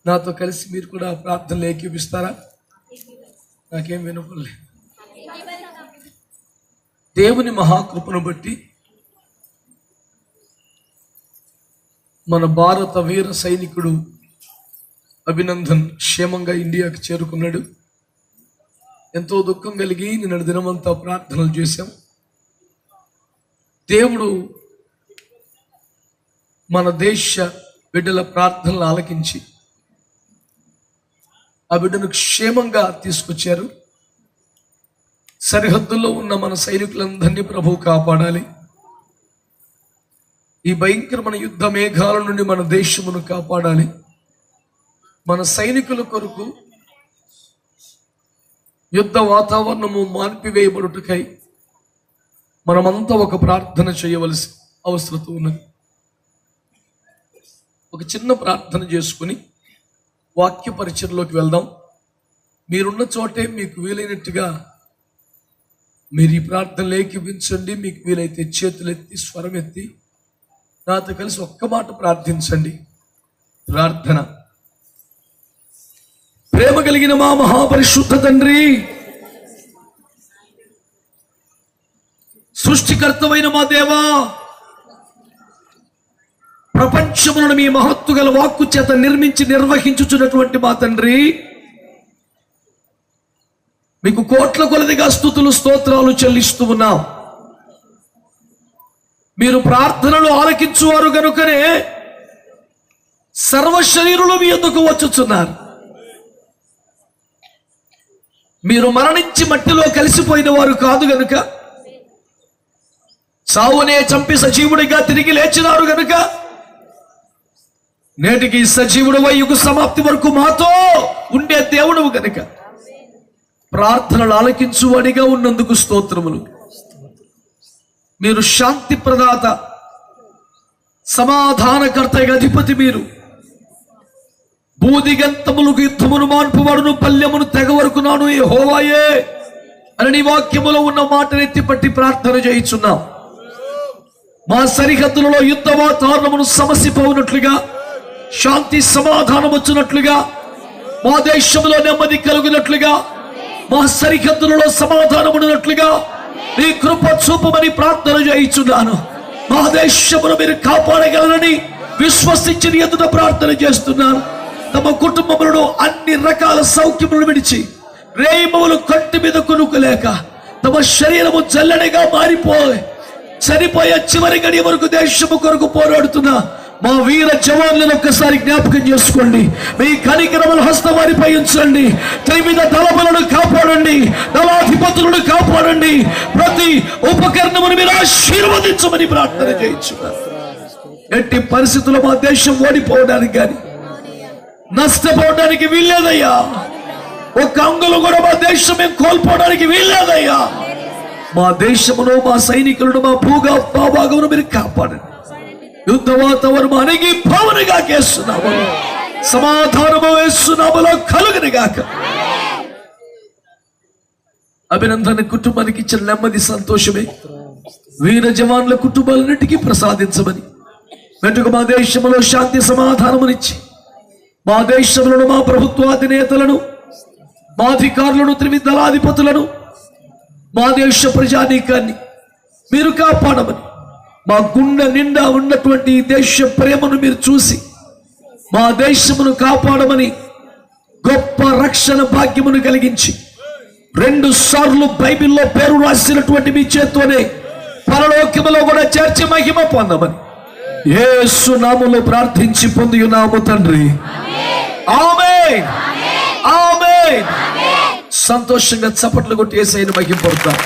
నాతో కలిసి మీరు కూడా ప్రార్థనలు ఏకీపిస్తారా? నాకేం వినపడలేదు. దేవుని మహాకృపను బట్టి మన భారత వీర సైనికుడు అభినందన్ క్షేమంగా ఇండియాకి చేరుకున్నాడు. ఎంతో దుఃఖం కలిగి నిన్న దినమంతా ప్రార్థనలు చేశాం. దేవుడు మన దేశ బిడ్డల ప్రార్థనలు ఆలకించి ఆ బిడ్డను క్షేమంగా తీసుకొచ్చారు. సరిహద్దుల్లో ఉన్న మన సైనికులందరినీ ప్రభువు కాపాడాలి. ఈ భయంకరమైన యుద్ధ మేఘాల నుండి మన దేశమును కాపాడాలి. మన సైనికుల కొరకు యుద్ధ వాతావరణము మాన్పివేయబడుటకై మనమంతా ఒక ప్రార్థన చేయవలసి అవసరం ఉన్నది. ఒక చిన్న ప్రార్థన చేసుకుని వాక్య పరిచయంలోకి వెళ్దాం. మీరున్న చోటే మీకు వీలైనట్టుగా మీరు ఈ ప్రార్థనలు ఏకీపించండి. మీకు వీలైతే చేతులెత్తి స్వరం ఎత్తి నాతో కలిసి ఒక్క మాట ప్రార్థించండి. ప్రార్థన. ప్రేమ కలిగిన మా మహాపరిశుద్ధ తండ్రి, సృష్టికర్తమైన మా దేవా, ప్రపంచములను మీ మహత్తు గల వాక్కు చేత నిర్మించి నిర్వహించుచున్నటువంటి మా తండ్రి, మీకు కోట్ల కొలదిగా స్తుతులు స్తోత్రాలు చెల్లిస్తూ ఉన్నాం. మీరు ప్రార్థనలు ఆలకించువారు గనుకనే సర్వ శరీరులు మీ యొద్దకు వచ్చుచున్నారు. మీరు మరణించి మట్టిలో కలిసిపోయిన వారు కాదు గనుక, సావునే చంపి సజీవుడిగా తిరిగి లేచినారు గనుక, నేటికి సజీవుడు యుగ సమాప్తి వరకు మాతో ఉండే దేవుడు గనుక ప్రార్థనలు ఆలకించువాడిగా ఉన్నందుకు స్తోత్రములు. మీరు శాంతి ప్రదాత, సమాధానకర్త, అధిపతి. మీరు భూదిగంతములకు యుద్ధమును మాన్పువాడును, పల్లెమును తెగ వరకు నాను యెహోవాయే అని నీ వాక్యములో ఉన్న మాటను ఎత్తిపట్టి ప్రార్థన చేయించున్నాం. మా సరిహద్దులలో యుద్ధ వాతావరణమును సమసిపోవునట్లుగా, శాంతి సమాధానం వచ్చినట్లుగా, మా దేశంలో నెమ్మది కలుగునట్లుగా, మా సరిహద్దులలో సమాధానం ఉన్నట్లుగా నీ కృప చూపమని ప్రార్థన చేయించున్నాను. మా దేశమును మీరు కాపాడగలరని విశ్వసించి నీ ఎదుట ప్రార్థన చేస్తున్నాను. తమ కుటుంబములను అన్ని రకాల సౌఖ్యములను విడిచి రేయములు కంటి మీద కొనుక్కలేక తమ శరీరము జల్లెడగా మారిపోయి చనిపోయే చివరి గడియ వరకు దేశము కొరకు పోరాడుతున్నా మా వీర జవాన్లను ఒక్కసారి జ్ఞాపకం చేసుకోండి. మీ కనికరముల హస్తం వారిపై ఉంచండి. త్రివిధ దళములను కాపాడండి, దళాధిపతులను కాపాడండి. ప్రతి ఉపకరణమును మీరు ఆశీర్వదించమని ప్రార్థన చేయించున్నారు. ఎట్టి పరిస్థితుల్లో మా దేశం ఓడిపోవడానికి కానీ నష్టపోవడానికి వీల్లేదయ్యా. ఒక అంగులు కూడా మా దేశం ఏం కోల్పోవడానికి వీల్లేదయ్యా. మా దేశమును, మా సైనికులను, మా భాగమును మీరు కాపాడండి. యుద్ధ వాతావరణం అణిగి భావనగా కేస్తున్నాము. సమాధానము వేస్తున్నాములో కలుగుని గాక. అభినందన కుటుంబానికి ఇచ్చిన నెమ్మది సంతోషమే వీర జవాన్ల కుటుంబాలన్నిటికీ ప్రసాదించమని, వెంటనే మా దేశంలో శాంతి సమాధానమునిచ్చి మా దేశంలో మా ప్రభుత్వాధినేతలను, మా అధికారులను, త్రివిధ దళాధిపతులను, మా దేశ ప్రజానీకాన్ని మీరు కాపాడమని, మా గుండె నిండా ఉన్నటువంటి దేశ ప్రేమను మీరు చూసి మా దేశమును కాపాడమని, గొప్ప రక్షణ భాగ్యమును కలిగించి 2 సార్లు బైబిల్లో పేరు రాసినటువంటి మీ చేత్తోనే పరలోకములో కూడా చేర్చి మహిమ పొందమని యేసు నామములో ప్రార్థించి పొంది ఉన్నాము తండ్రి. ఆమేన్, ఆమేన్. సంతోషంగా చప్పట్లు కొట్టి యేసయ్యను మహిమ పడతాం.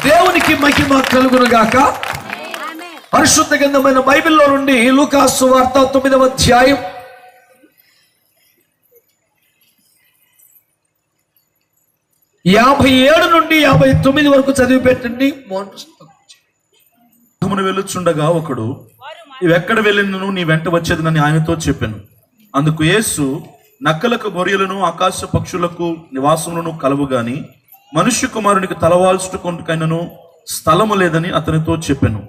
దేవునికి మహిమ కలుగును గాక. పరిశుద్ధ గ్రంథమైన బైబిల్లో నుండి లూకాసు వార్త 9వ అధ్యాయం 57 నుండి 59 వరకు చదివి పెట్టండి. వెళ్ళుచుండగా ఒకడు, ఇవెక్కడ వెళ్ళినను నీ వెంట వచ్చేదనని ఆయనతో చెప్పాను. అందుకు యేసు, నక్కలకు, బొరియలను, ఆకాశ పక్షులకు నివాసములను కలవు గాని మనుష్య కుమారునికి తలవాల్చుటకొంటుకైనను స్థలము లేదని అతనితో చెప్పాను.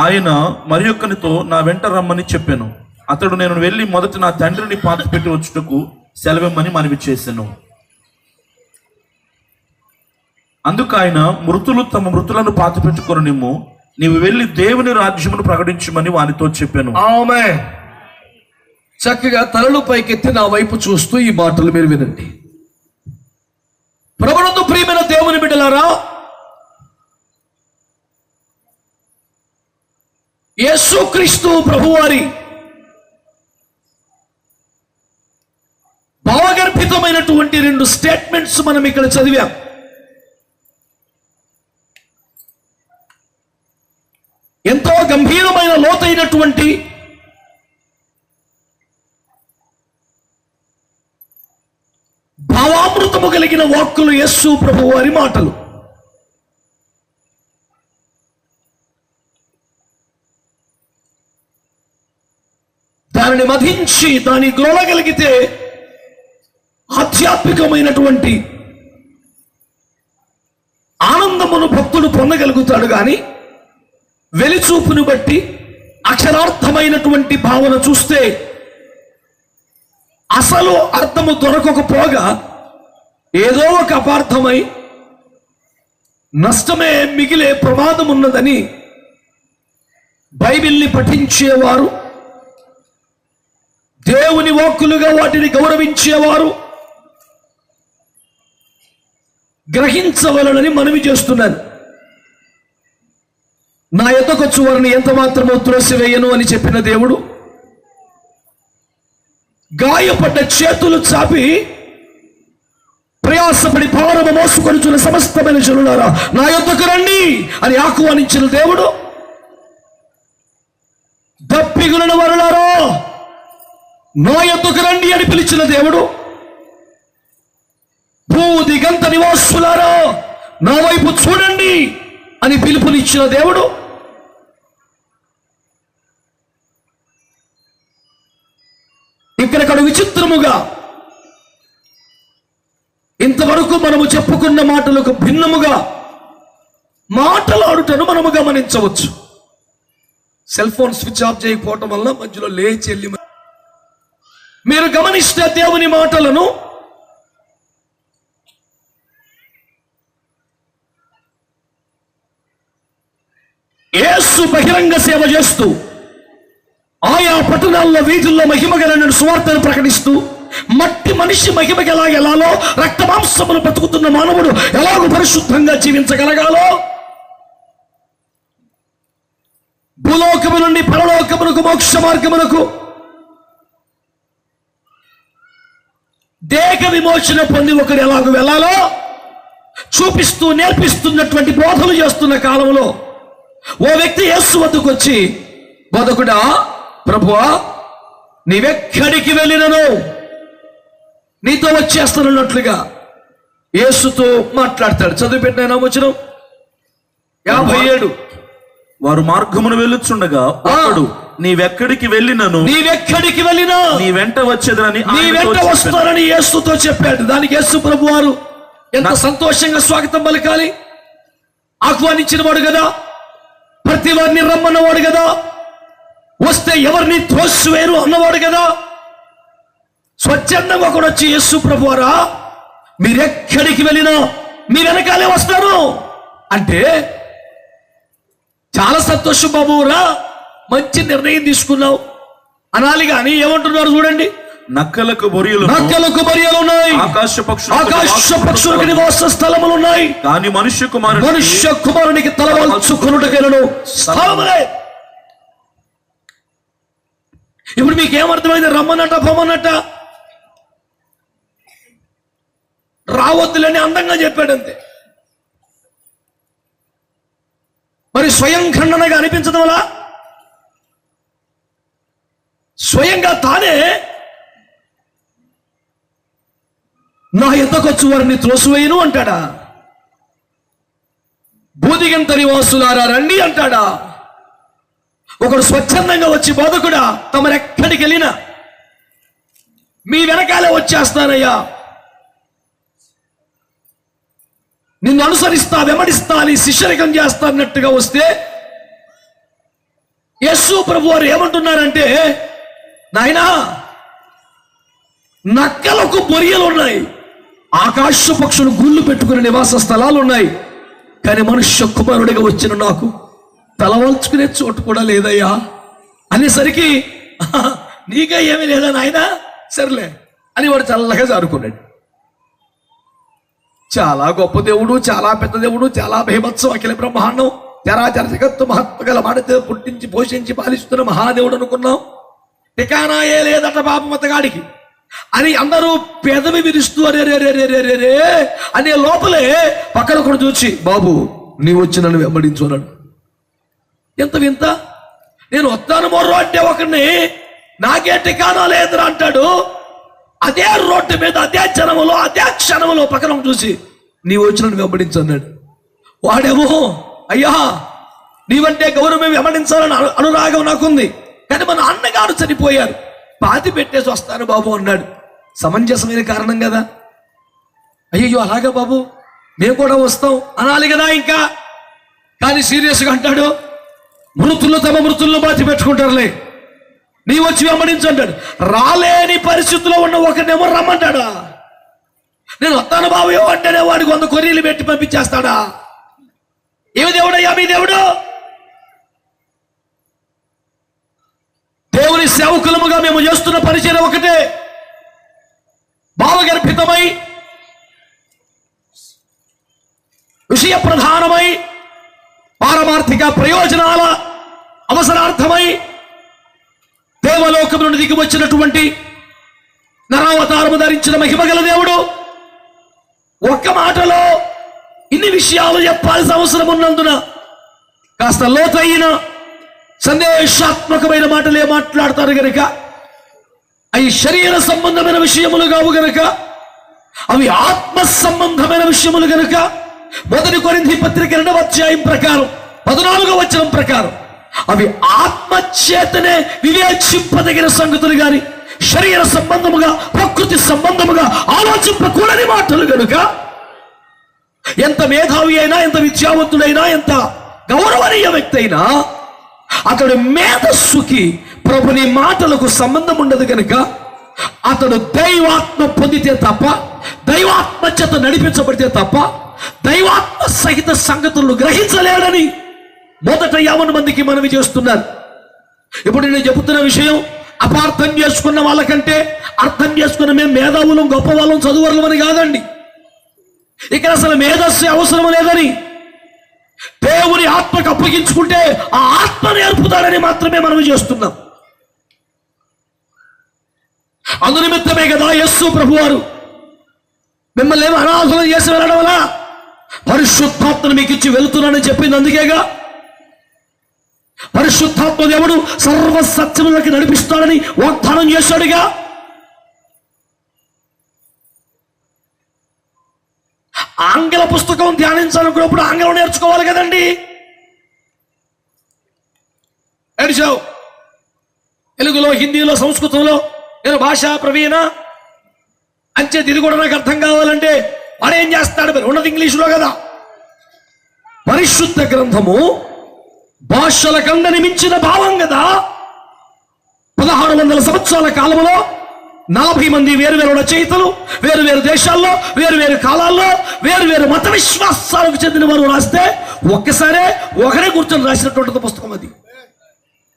ఆయన మరి ఒక్కనితో నా వెంట రమ్మని చెప్పాను. అతడు నేను వెళ్ళి మొదట నా తండ్రిని పాతిపెట్టి వచ్చుటకు సెలవిమ్మని మనవి చేశాను. అందుకు ఆయన, మృతులు తమ మృతులను పాతిపెట్టుకొనిమ్ము, నీవు వెళ్ళి దేవుని రాజ్యమును ప్రకటించమని వానితో చెప్పాను. ఆమేన్. చక్కగా తలలు పైకెత్తి నా వైపు చూస్తూ ఈ మాటలు మీరు వినండి. ప్రభునందు ప్రియమైన దేవుని బిడ్డలారా, యేసుక్రీస్తు ప్రభువారి భావగర్భితమైనటువంటి 2 స్టేట్మెంట్స్ మనం ఇక్కడ చదివాం. ఎంతో గంభీరమైన లోతైనటువంటి భావామృతము కలిగిన వాక్కులు యేసు ప్రభు వారి మాటలు. దానిని మధించి దాని గ్రోలగలిగితే ఆధ్యాత్మికమైనటువంటి ఆనందమును భక్తుడు పొందగలుగుతాడు. కానీ వెలిచూపును బట్టి అక్షరార్థమైనటువంటి భావన చూస్తే అసలు అర్థము దొరకకపోగా ఏదో ఒక అపార్థమై నష్టమే మిగిలే ప్రమాదం ఉన్నదని బైబిల్ని పఠించేవారు, దేవుని వాక్కులుగా వాటిని గౌరవించేవారు గ్రహించవలనని మనవి చేస్తున్నాను. నా యొద్దకొచ్చు వారిని ఎంత మాత్రమో త్రోసివేయను అని చెప్పిన దేవుడు, గాయపడ్డ చేతులు చాపి ప్రయాసపడి భారము మోసుకొనుచున్న సమస్తమైన జనులారా నా యొద్దకు రండి అని ఆహ్వానించిన దేవుడు, దప్పిగులను వరులారా నా యొద్దకు రండి అని పిలిచిన దేవుడు, భూదిగంత నివాసులారా నా వైపు చూడండి అని పిలుపునిచ్చిన దేవుడు, ఇక్కడ విచిత్రముగా ఇంతవరకు మనము చెప్పుకున్న మాటలకు భిన్నముగా మాటలాడుటను మనము గమనించవచ్చు. సెల్ ఫోన్ స్విచ్ ఆఫ్ చేయకపోవటం వల్ల మధ్యలో లేచి వెళ్ళి మీరు గమనిస్తే దేవుని మాటలను యేసు బహిరంగ సేవ చేస్తూ ఆయా పట్టణాల్లో వీధుల్లో మహిమగలనని సువార్తను ప్రకటిస్తూ మట్టి మనిషి మహిమకి ఎలాగెలాలో రక్త మాంసములు బతుకుతున్న మానవుడు ఎలాగో పరిశుద్ధంగా జీవించగలగాలో భూలోకము నుండి పరలోకమునకు మోక్ష మార్గమునకు దేహ విమోచన పొంది ఒకరు ఎలాగో వెళ్ళాలో చూపిస్తూ నేర్పిస్తున్నటువంటి బోధలు చేస్తున్న కాలంలో ఓ వ్యక్తి యేసు వద్దకు వచ్చి, బోధకుడా, ప్రభువా, నీవెక్కడికి వెళ్ళినను నీతో వచ్చేస్తానన్నట్లుగా యేసుతో మాట్లాడతాడు. చదువు పెట్టిన వచనం 57. వారు మార్గమును వెళ్ళుచుండగా ఒకడు, నీవెక్కడికి వెళ్ళినా నీ వెంట వచ్చేదని నీ వెంట వస్తానని యేసుతో చెప్పాడు. దానికి యేసు ప్రభు వారు ఎంత సంతోషంగా స్వాగతం పలకాలి. ఆహ్వానించిన వాడు కదా, ప్రతి వారిని రమ్మన్నవాడు కదా, వస్తే ఎవరిని త్రోసివేయరు అన్నవాడు కదా. స్వచ్ఛందంగా కూడా వచ్చి యేసు ప్రభు వారా మీరెక్కడికి వెళ్ళినా మీ వెనకాలే వస్తారు అంటే చాలా సంతోషం బాబురా, మంచి నిర్ణయం తీసుకున్నావు అనాలి. కానీ ఏమంటున్నారు చూడండి, నక్కలకు బొరియలు ఉన్నాయి, ఆకాశ పక్షులకు నివాస స్థలములు ఉన్నాయి, కానీ మనుష్య కుమారునికి తలవాల్చుకొనుటకైనను స్థలములే. ఇప్పుడు మీకేమర్థమైంది? రమ్మనట పొమ్మనట రావద్దులని అందంగా చెప్పాడంతే. మరి స్వయం ఖండనగా అనిపించడం వల్ల స్వయంగా తానే నా ఎద్దకొచ్చు వారిని త్రోసివేయను అంటాడా? బూదిగంత నివాసులారా రండి అంటాడా? ఒకడు స్వచ్ఛందంగా వచ్చి, బోధకుడా, తమరెక్కడికి వెళ్ళినా మీ వెనకాలే వచ్చేస్తానయ్యా, నిన్ను అనుసరిస్తా వెంబడిస్తా అని శిష్యరికం చేస్తా అన్నట్టుగా వస్తే యేసు ప్రభు వారు ఏమంటున్నారంటే, నాయనా నక్కలకు బొరియలు ఉన్నాయి, ఆకాశ పక్షులు గూళ్ళు పెట్టుకునే నివాస స్థలాలు ఉన్నాయి, కానీ మనుష్య కుమారుడిగా వచ్చిన నాకు తలవంచుకునే చోటు కూడా లేదయ్యా అనేసరికి, నీకే ఏమీ లేదా నాయనా, సర్లే అని వాడు చల్లగా జారుకున్నాడు. చాలా గొప్ప దేవుడు, చాలా పెద్ద దేవుడు, చాలా భీభత్సం, అఖిల బ్రహ్మాండం, చరాచర జగత్తు మహత్వ గల మాడితే పుట్టించి పోషించి పాలిస్తున్న మహాదేవుడు అనుకున్నాం. టికానాయే లేదట పాపం అతగాడికి అని అందరూ పెదవి విరుస్తూ అరే అనే లోపలే పక్కన కూడా చూసి, బాబు నీవు వచ్చి నన్ను వెంబడించు అన్నాడు. ఎంత వింత! నేను వస్తాను మొర్రో అంటే ఒకరిని నాకే టికానా లేదురా అంటాడు. అదే రోడ్డు మీద అదే జనములో అదే క్షణములో పక్కన చూసి నీవు వచ్చి నన్ను వెంబడించు అన్నాడు. వాడేమో, అయ్యా నీవంటే గౌరవం వెంబడించాలని అనురాగం నాకుంది, కానీ మన అన్నగారు చనిపోయారు, పాతి పెట్టేసి వస్తాను బాబు అన్నాడు. సమంజసమైన కారణం కదా. అయ్యో అలాగా బాబు మేము కూడా వస్తాం అనాలి కదా ఇంకా. కానీ సీరియస్గా అంటాడు, మృతులు తమ మృతులను పాతి పెట్టుకుంటారులే, నీ వచ్చి వెంబడించు అంటాడు. రాలేని పరిస్థితిలో ఉన్న ఒకరినేమో రమ్మంటాడా? నేను వస్తాను బాబు అంటేనే వాడికి 100 కొర్రీలు పెట్టి పంపించేస్తాడా? ఏమి దేవుడయ్యా మీ దేవుడు? దేవుని సేవకులముగా మేము చేస్తున్న పరిచయం ఒకటే, భావగర్భితమై విషయ ప్రధానమై పారమార్థిక ప్రయోజనాల అవసరార్థమై దేవలోకం నుండి దిగి వచ్చినటువంటి నరావతారము ధరించిన మహిమగల దేవుడు ఒక్క మాటలో ఇన్ని విషయాలు చెప్పాల్సిన అవసరం ఉన్నందున కాస్త లోతైన సందేశాత్మకమైన మాటలే మాట్లాడతారు గనుక, అవి శరీర సంబంధమైన విషయములు కావు గనుక, అవి ఆత్మ సంబంధమైన విషయములు గనుక 1 కొరింథీ పత్రిక 2వ అధ్యాయం ప్రకారం 14వ వచనం ప్రకారం అవి ఆత్మ చేతనే వివేచింపదగిన సంగతులు గాని శరీర సంబంధముగా ప్రకృతి సంబంధముగా ఆలోచింపకూడని మాటలు గనుక, ఎంత మేధావి అయినా, ఎంత విద్యావంతుడైనా, ఎంత గౌరవనీయ వ్యక్తి అయినా అతడు మేధస్సుకి ప్రభుని మాటలకు సంబంధం ఉండదు కనుక అతడు దైవాత్మ పొందితే తప్ప, దైవాత్మ చేత నడిపించబడితే తప్ప దైవాత్మ సహిత సంగతులను గ్రహించలేడని మొదట 50 మందికి మనవి చేస్తున్నారు. ఇప్పుడు నేను చెబుతున్న విషయం అపార్థం చేసుకున్న వాళ్ళకంటే అర్థం చేసుకున్న మేము మేధావులం, గొప్ప వాళ్ళం, చదువులం కాదండి. ఇక్కడ అసలు మేధస్సు అవసరం లేదని, దేవుని ఆత్మకు అప్పగించుకుంటే ఆ ఆత్మ నేర్పుతాడని మాత్రమే మనం చేస్తున్నాం. అందునిమిత్తమే కదా యేసు ప్రభు వారు మిమ్మల్ని ఏమో అనాథులను చేసి వెళ్ళడం వల్ల పరిశుద్ధాత్మను మీకు ఇచ్చి వెళుతున్నానని చెప్పింది. అందుకేగా పరిశుద్ధాత్మ దేవుడు సర్వ సత్యములకు నడిపిస్తాడని వాగ్దానం చేశాడుగా. ఆంగ్ల పుస్తకం ధ్యానించాలనుకున్నప్పుడు ఆంగ్లం నేర్చుకోవాలి కదండి. ఏడిచావు తెలుగులో, హిందీలో, సంస్కృతంలో నేను భాషా ప్రవీణ అంచేది ఇది కూడా నాకు అర్థం కావాలంటే వాడేం చేస్తాడు? మరి ఉన్నది ఇంగ్లీషులో కదా. పరిశుద్ధ గ్రంథము భాషల కందని మించిన భావం కదా. 1600 సంవత్సరాల కాలంలో 40 మంది వేరు రచయితలు వేరు దేశాల్లో వేరు కాలాల్లో వేరు మత విశ్వాసాలకు చెందిన వారు రాస్తే ఒక్కసారే ఒకరే కూర్చొని రాసినటువంటి పుస్తకం అది.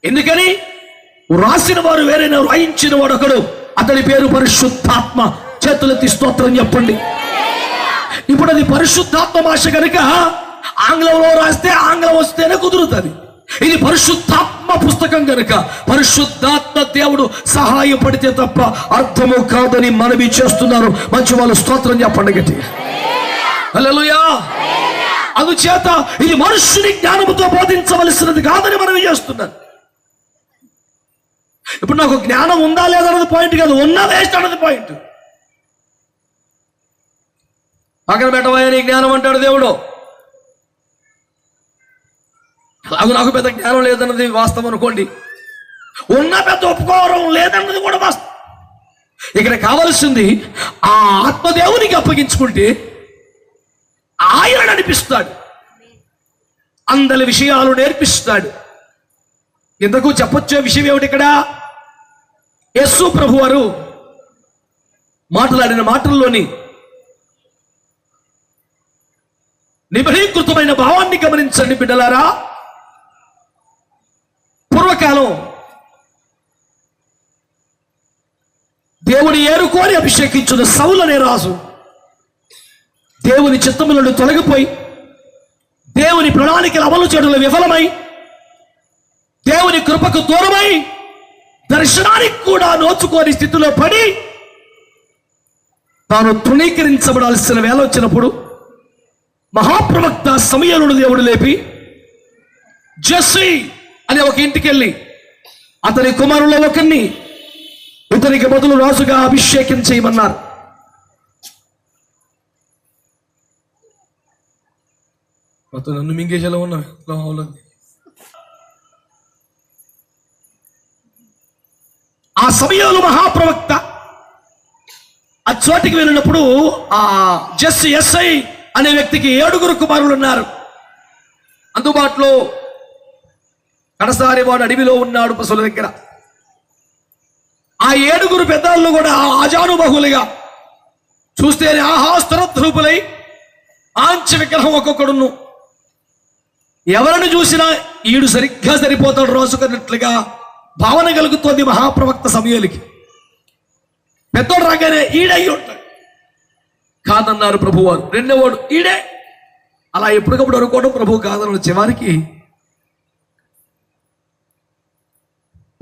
ఎందుకని? రాసిన వారు వేరైనా, రాయించిన వాడు ఒకడు, అతని పేరు పరిశుద్ధాత్మ. చేతులెత్తి స్తోత్రం చెప్పండి. ఇప్పుడు అది పరిశుద్ధాత్మ భాష కనుక ఆంగ్లంలో రాస్తే ఆంగ్లం వస్తేనే కుదురుతుంది. ఇది పరిశుద్ధాత్మ పుస్తకం కనుక పరిశుద్ధాత్మ దేవుడు సహాయపడితే తప్ప అర్థము కాదని మనవి చేస్తున్నారు. మంచి వాళ్ళు స్తోత్రం చెప్పండి గట్టి. హల్లెలూయా. అందుచేత ఇది మనుష్యుని జ్ఞానముతో బోధించవలసినది కాదని మనవి చేస్తున్నారు. ఇప్పుడు నాకు జ్ఞానం ఉందా లేదన్నది పాయింట్ కాదు, ఉన్నా వేస్ట్ అన్నది పాయింట్. పక్కన పెట్టబోయే నీ జ్ఞానం అంటాడు దేవుడు. నాకు పెద్ద జ్ఞానం లేదన్నది వాస్తవం అనుకోండి, ఉన్న పెద్ద ఉపకారం లేదన్నది కూడా వాస్తవం. ఇక్కడ కావలసింది ఆ ఆత్మదేవునికి అప్పగించుకుంటే ఆయన నడిపిస్తాడు, అందరి విషయాలు నేర్పిస్తాడు. ఇంతకు చెప్పొచ్చే విషయం ఏమిటి ఇక్కడ? యేసు ప్రభు వారు మాట్లాడిన మాటల్లోని నిబడీకృతమైన భావాన్ని గమనించండి బిడ్డలారా. పూర్వకాలం దేవుని ఏరుకోని అభిషేకించిన సౌలు అనే రాజు దేవుని చిత్తము నుండి తొలగిపోయి దేవుని ప్రణాళికలు అమలు చేయడంలో విఫలమై దేవుని కృపకు దూరమై దర్శనానికి కూడా నోచుకోని స్థితిలో పడి తాను తృణీకరించబడాల్సిన వేళ వచ్చినప్పుడు మహాప్రవక్త సమూయేలును దేవుడు లేపి జెస్సీ అనే ఒక ఇంటికి వెళ్ళి అతని కుమారుల్లో ఒకరిని ఇతనికి బదులు రాజుగా అభిషేకం చేయమన్నారు. నన్ను మింగేసేలా ఉన్నా. ఆ సమయంలో మహాప్రవక్త ఆ చోటికి వెళ్ళినప్పుడు ఆ జెస్సీ ఎస్ఐ అనే వ్యక్తికి 7 కుమారులు ఉన్నారు. అందుబాటులో కడసారి వాడు అడవిలో ఉన్నాడు పశువుల దగ్గర. ఆ 7 పెద్దల్లో కూడా ఆజానుబహులుగా చూస్తేనే ఆహా స్థిరద్రూపులై ఆంచ విగ్రహం ఒక్కొక్కడును. ఎవరిని చూసినా ఈడు సరిగ్గా సరిపోతాడు రోజుకున్నట్లుగా భావన కలుగుతోంది మహాప్రవక్త సమూయేలుకి. పెద్దోడు రాగానే ఈడై ఉంటాడు. కాదన్నారు ప్రభువారు. రెండోవాడు ఈడే. అలా ఎప్పటికప్పుడు అనుకోవడం ప్రభు కాదన్నాడు. చివరికి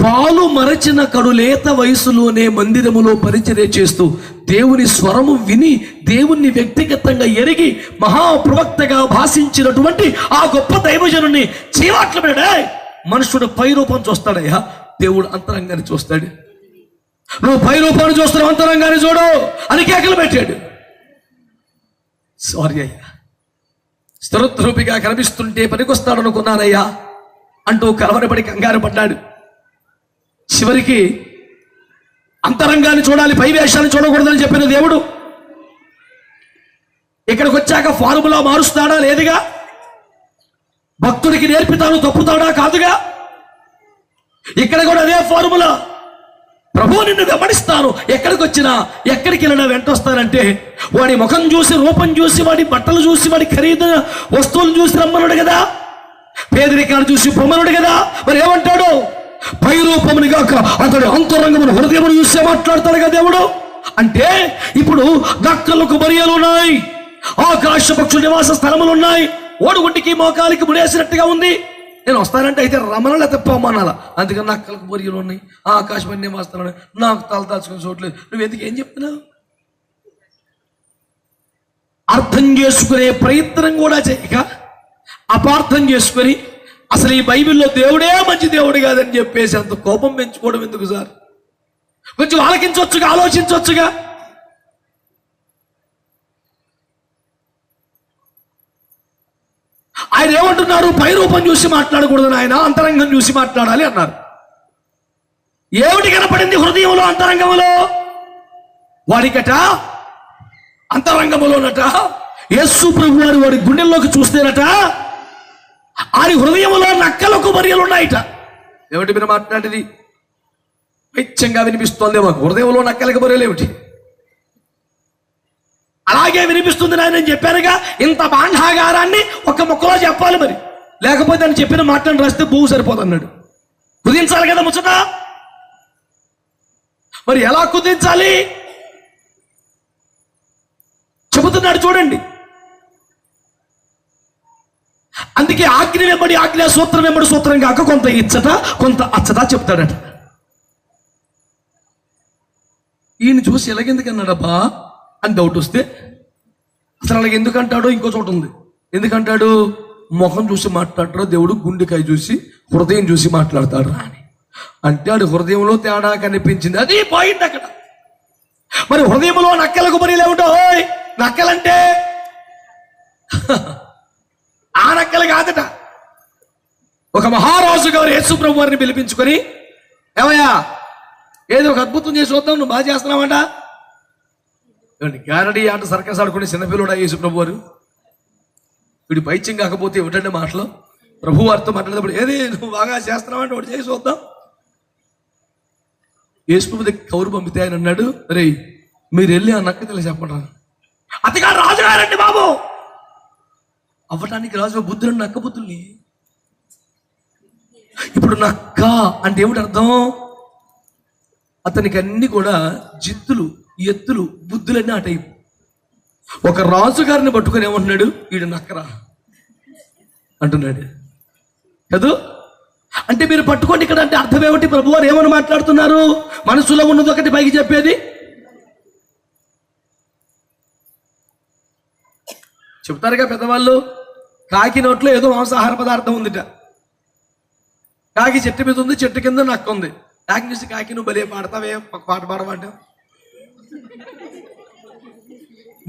పాలు మరచిన కడులేత వయసులోనే మందిరములో పరిచర్య చేస్తూ దేవుని స్వరము విని దేవుణ్ణి వ్యక్తిగతంగా ఎరిగి మహాప్రవక్తగా భాషించినటువంటి ఆ గొప్ప దైవజనుని చీవాట్ల మీద మనుషుడు పై రూపం చూస్తాడయ్యా, దేవుడు అంతరంగాన్ని చూస్తాడు. నువ్వు పై రూపాన్ని చూస్తున్నావు, అంతరంగాన్ని చూడు అని కేకలు పెట్టాడు. సారీ అయ్యా, స్థిరద్రూపిగా కనిపిస్తుంటే పనికొస్తాడు అనుకున్నానయ్యా అంటూ కలవరపడి కంగారు పడ్డాడు. చివరికి అంతరంగాన్ని చూడాలి, పై వేషాన్ని చూడకూడదని చెప్పిన దేవుడు ఇక్కడికి వచ్చాక ఫార్ములా మారుస్తాడా? లేదుగా. భక్తుడికి నేర్పితాను తప్పుతాడా? కాదుగా. ఇక్కడ కూడా అదే ఫార్ములా. ప్రభు నిన్ను వెంబడిస్తాను, ఎక్కడికి వచ్చినా ఎక్కడికి వెళ్ళినా వెంటొస్తానంటే వాడి ముఖం చూసి రూపం చూసి వాడి బట్టలు చూసి వాడి ఖరీదైన వస్తువులు చూసి రమ్మనుడు కదా, పేదరికాన్ని చూసి పొమ్మనుడు కదా. మరి ఏమంటాడు? పై రూపముని గాక అతడు అంతరంగమును హృదయమును చూసే మాట్లాడతాడు కదా దేవుడు. అంటే ఇప్పుడు నక్కలకు మరియలు ఉన్నాయి, ఆకాశ పక్షుల నివాస స్థలములు ఉన్నాయి, ఓడుగుంటికి మోకాలికి ముడేసినట్టుగా ఉంది. నేను వస్తానంటే అయితే రమణ లేకపోతే పొమ్మనాల. అందుకని నక్కలకు మరియలు ఉన్నాయి, ఆకాశం నివాసాలు ఉన్నాయి, నాకు తల దాచుకుని చూడలేదు. నువ్వు ఎందుకు ఏం చెప్తున్నావు? అర్థం చేసుకునే ప్రయత్నం కూడా చేయక అపార్థం చేసుకుని అసలు ఈ బైబిల్లో దేవుడే మంచి దేవుడు కాదని చెప్పేసి అంత కోపం పెంచుకోవడం ఎందుకు సార్? కొంచెం ఆలకించవచ్చుగా, ఆలోచించవచ్చుగా. ఆయన ఏమంటున్నారు? పై రూపం చూసి మాట్లాడకూడదు ఆయన, అంతరంగం చూసి మాట్లాడాలి అన్నారు. ఏమిటి కనపడింది హృదయంలో అంతరంగంలో? వాడికట అంతరంగంలోనట యేసు ప్రభు వారు వాడి గుండెల్లోకి చూస్తేనట ఆడి హృదయంలో నక్కలకు మరియలు ఉన్నాయిట. ఏమిటి మీరు మాట్లాడేది? వెచ్చంగా వినిపిస్తోంది మాకు. హృదయంలో నక్కలకు మరియలు ఏమిటి? అలాగే వినిపిస్తుంది నాయన నేను చెప్పానుగా. ఇంత బాండాగారాన్ని ఒక ముక్కలో చెప్పాలి మరి, లేకపోతే అని చెప్పిన మాటను రాస్తే భూ సరిపోదు అన్నాడు. కుదించాలి కదా ముచ్చట. మరి ఎలా కుదించాలి చెబుతున్నాడు చూడండి. అందుకే ఆజ్ఞ వెంబడి ఆజ్ఞ, సూత్రం వెంబడి సూత్రం కాక కొంత ఇచ్చట కొంత అచ్చట చెప్తాడట. ఈయన చూసి ఎలాగెందుకన్నాడబ్బా అని డౌట్ వస్తే అసలు అలాగ ఎందుకంటాడో ఇంకో చోట ఉంది. ఎందుకంటాడు? ముఖం చూసి మాట్లాడతాడు దేవుడు, గుండెకాయ చూసి హృదయం చూసి మాట్లాడతాడు అని. అంటే ఆడు హృదయంలో తేడా కనిపించింది, అది పాయింట్ అక్కడ. మరి హృదయంలో నక్కలకు మరి లేవుటో నక్కలంటే ఆ నక్కలు కాదట. ఒక మహారాజు గారు యేసు ప్రభు వారిని పిలిపించుకొని, ఏమయ్యా ఏదో ఒక అద్భుతం చేసి వద్దాం, నువ్వు బాగా చేస్తున్నావంట. గారడి ఆట సర్కస్ ఆడుకుని చిన్నపిల్లడా యేసు ప్రభు వారు? వీడి పైత్యం కాకపోతే ఏమిటంటే మాటలు ప్రభు వారితో మాట్లాడేటప్పుడు ఏది నువ్వు బాగా చేస్తున్నావు అంటే ఒకటి చేసి చూద్దాం. యేసు దగ్గర కౌరు పంపితే ఆయన అన్నాడు, రే మీరు వెళ్ళి ఆ నక్క తెలిసి చెప్పడం, అతగారు రాజుగారండి బాబు. అవ్వటానికి రాజు బుద్ధులు నక్క బుద్ధుల్ని. ఇప్పుడు నక్క అంటే ఏమిటి అర్థం? అతనికి అన్ని కూడా జిత్తులు, ఎత్తులు, బుద్ధులన్నీ ఆ టైపు. ఒక రాజుగారిని పట్టుకొని ఏమంటున్నాడు, వీడు నక్కరా అంటున్నాడు కదూ. అంటే మీరు పట్టుకోండి ఇక్కడ అంటే అర్థం ఏమిటి? ప్రభు వారు ఏమని మాట్లాడుతున్నారు? మనసులో ఉన్నది ఒకటి పైకి చెప్పేది. చెప్తారుగా పెద్దవాళ్ళు, కాకి నోట్లో ఏదో మాంసాహార పదార్థం ఉందిట. కాకి చెట్టు మీద ఉంది, చెట్టు కింద నక్క ఉంది. కాకి చూసి, కాకి నువ్వు భలే పాడతావే, ఒక పాట పాడమంటే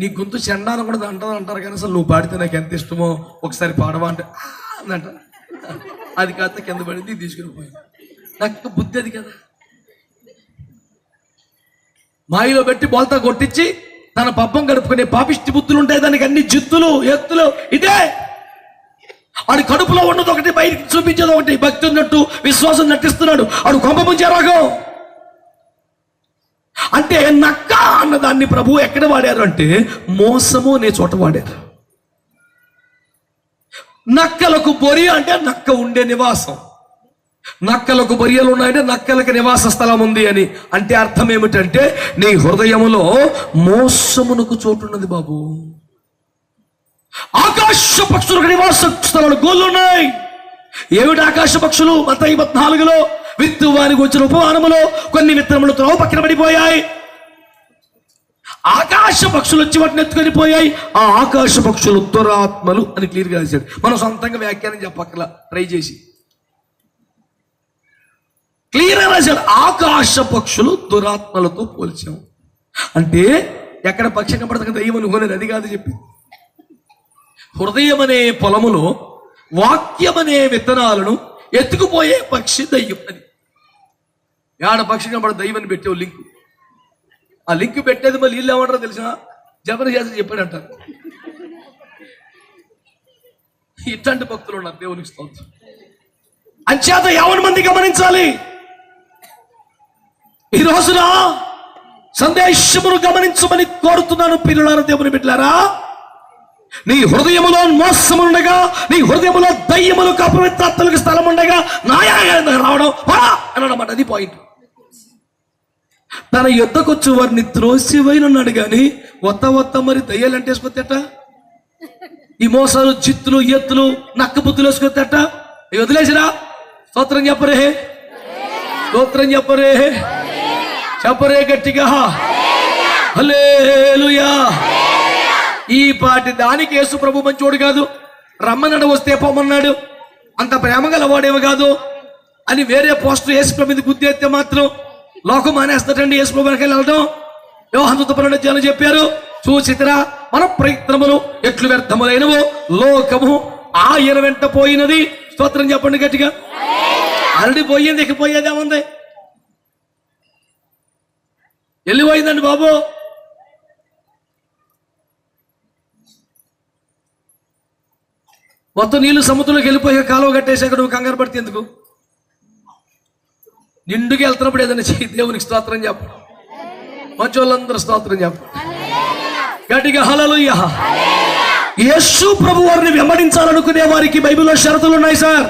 నీ గొంతు చెండాను కూడా అంటారు కానీ అసలు నువ్వు పాడితే నాకు ఎంత ఇష్టమో ఒకసారి పాడవా అంటే అందంట. అది కాస్త కింద పడింది, తీసుకుని పోయింది. నక్క బుద్ధి అది కదా. మాయిలో పెట్టి బోల్తా కొట్టించి తన పబ్బం గడుపుకునే పాపిష్టి బుద్ధులు ఉంటాయి దానికి, అన్ని జిత్తులు, ఎత్తులు. ఇదే వాడి కడుపులో ఉన్నది ఒకటి, బయటికి చూపించేది ఒకటి. భక్తి ఉన్నట్టు విశ్వాసం నటిస్తున్నాడు, వాడు కొంప ముంచే రాగం. అంటే నక్క అన్నదాన్ని ప్రభు ఎక్కడ వాడారు అంటే మోసము అనే చోట వాడారు. నక్కలకు బొరి అంటే నక్క ఉండే నివాసం. నక్కలకు బొరియలు ఉన్నాయంటే నక్కలకు నివాస స్థలం ఉంది అని. అంటే అర్థం ఏమిటంటే నీ హృదయములో మోసమునకు చోటున్నది బాబు. ఆకాశ పక్షులకు నివాస స్థలాలు గోళ్ళున్నాయి. ఏమిటి ఆకాశ పక్షులు? మత్తయి 14లో విత్తువానికి వచ్చిన ఉపమానములో కొన్ని విత్తనములు త్రోవ పక్కన పడిపోయాయి. ఆకాశ పక్షులు వచ్చి వాటిని ఎత్తుకొని పోయాయి. ఆ ఆకాశ పక్షులు దురాత్మలు అని క్లియర్గా రాశాడు. మనం సొంతంగా వ్యాఖ్యానం చెప్పక్కలా, ట్రై చేసి క్లియర్గా రాశాడు. ఆకాశ పక్షులు దురాత్మలతో పోల్చాం. అంటే ఎక్కడ పక్షి కనపడదు దయ్యం అనుకోలేదు, అది కాదు చెప్పి. హృదయం అనే పొలములో వాక్యం అనే విత్తనాలను ఎత్తుకుపోయే పక్షి దయ్యం అని. ఏడ పక్షి కనపడదు దయ్యం అని పెట్టావు లింకు. ఆ లింక్ పెట్టేది మళ్ళీ వీళ్ళు ఏమంటారో తెలిసిన జబర్దస్త్ చెప్పాడంటారు. ఇట్లాంటి భక్తులు ఉన్నారు. దేవునికి స్తోత్రం. అంచేత 50 మంది గమనించాలి. ఈ రోజున సందేశమును గమనించమని కోరుతున్నాను పిల్లలారా, దేవుని బిడ్డలారా. నీ హృదయములో మోసముండగా, నీ హృదయములో దయ్యములకు అపవిత్రాత్మలకు స్థలం ఉండగా నాయన రావడం అనమాట. అది పాయింట్. తన యుద్ధకొచ్చు వారిని త్రోసివైనన్నాడు కానీ వత్త మరి దయ్యాలు అంటే వేసుకొత్తేట. ఈ మోసాలు, జిత్తులు, ఎత్తులు, నక్క బుద్ధులు వేసుకొత్తేట. వదిలేసిరా. స్తోత్రం చెప్పరే, స్తోత్రం చెప్పరే, చెప్పరే గట్టిగా హల్లెలూయా. ఈ పాటి దానికి యేసు ప్రభు మంచోడు కాదు. రమ్మన్నాడు, వస్తే పోమన్నాడు. అంత ప్రేమ గలవాడేమో కాదు అని వేరే పోస్టర్ యేసు ప్రభు మీద గుద్దేస్తే మాత్రం లోకం మానేస్తాడండి. యేసు ప్రభు వెనకాల వెళ్ళడం యోహాను 12 చెప్పారు. చూసితరా మన ప్రయత్నములు ఎట్లు వ్యర్థములైనవో లోకము ఆయన వెంట పోయినది. స్తోత్రం చెప్పండి గట్టిగా. ఆల్రెడీ పోయింది, ఇక పోయేదేముంది? వెళ్ళిపోయిందండి బాబు. మొత్తం నీళ్లు సముద్రంలోకి వెళ్ళిపోయి కాలువ కట్టేసాక నువ్వు కంగారు పడితే ఎందుకు? నిండుగా వెళ్తున్నప్పుడు ఏదైనా చెయ్యి. దేవునికి స్తోత్రం చెప్ప. మంచి వాళ్ళందరూ స్తోత్రం చెప్ప గట్టిగా హల్లెలూయా. యేసు ప్రభు వారిని వెంబడించాలనుకునే వారికి బైబిల్లో షరతులు ఉన్నాయి సార్.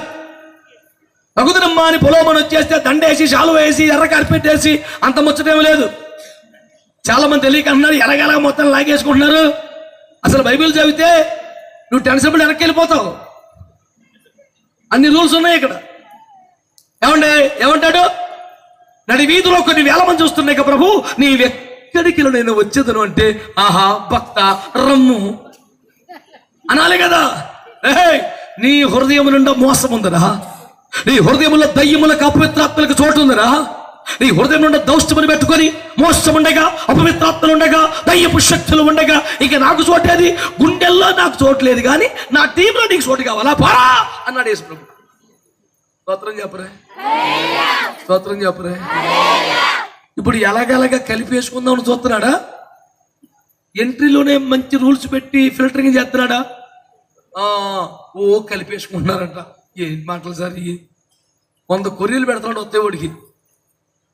తగుదనమ్మా అని పొలోమని వచ్చేస్తే దండేసి, శాలు వేసి, ఎర్ర కార్పెట్టేసి అంత ముచ్చటేమీ లేదు. చాలా మంది తెలియక అంటున్నారు, ఎరగెలగ మొత్తం లాగేసుకుంటున్నారు. అసలు బైబిల్ చదివితే నువ్వు టెన్షన్ పడి వెనక్కి వెళ్ళిపోతావు. అన్ని రూల్స్ ఉన్నాయి ఇక్కడ. ఏమంటాడు? నడి వీధిలో కొన్ని వేల మంది చూస్తున్నాయి కదా ప్రభు, నీవెక్కడికి నేను వచ్చేదను అంటే ఆహా భక్త రమ్ము అనాలి కదా. నీ హృదయం నిండా మోసం ఉందరా, నీ హృదయంలో దయ్యములకు అపవిత్రాత్మలకు చోటు ఉందరా, నీ హృదయం నుండి దౌష్ట్యమును పెట్టుకొని మోసం ఉండగా, అపవిత్రాత్మలు ఉండగా, దయ్యపు శక్తులు ఉండగా ఇక నాకు చోటేది? గుండెల్లో నాకు చోటు లేదు కానీ నా టీంలో నీకు చోటు కావాలా? పారా అన్నాడు యేసు ప్రభు. స్తోత్రం చెప్పరే, స్తోత్రం చెప్పరే. ఇప్పుడు ఎలాగలాగా కలిపేసుకుందామని చూస్తున్నాడా? ఎంట్రీలోనే మంచి రూల్స్ పెట్టి ఫిల్టరింగ్ చేస్తున్నాడా? ఓ కలిపేసుకుంటున్నారంట. ఏంటి మాటలు సార్ ఇవి? 100 కొర్రీలు పెడతాడు వస్తేవాడికి.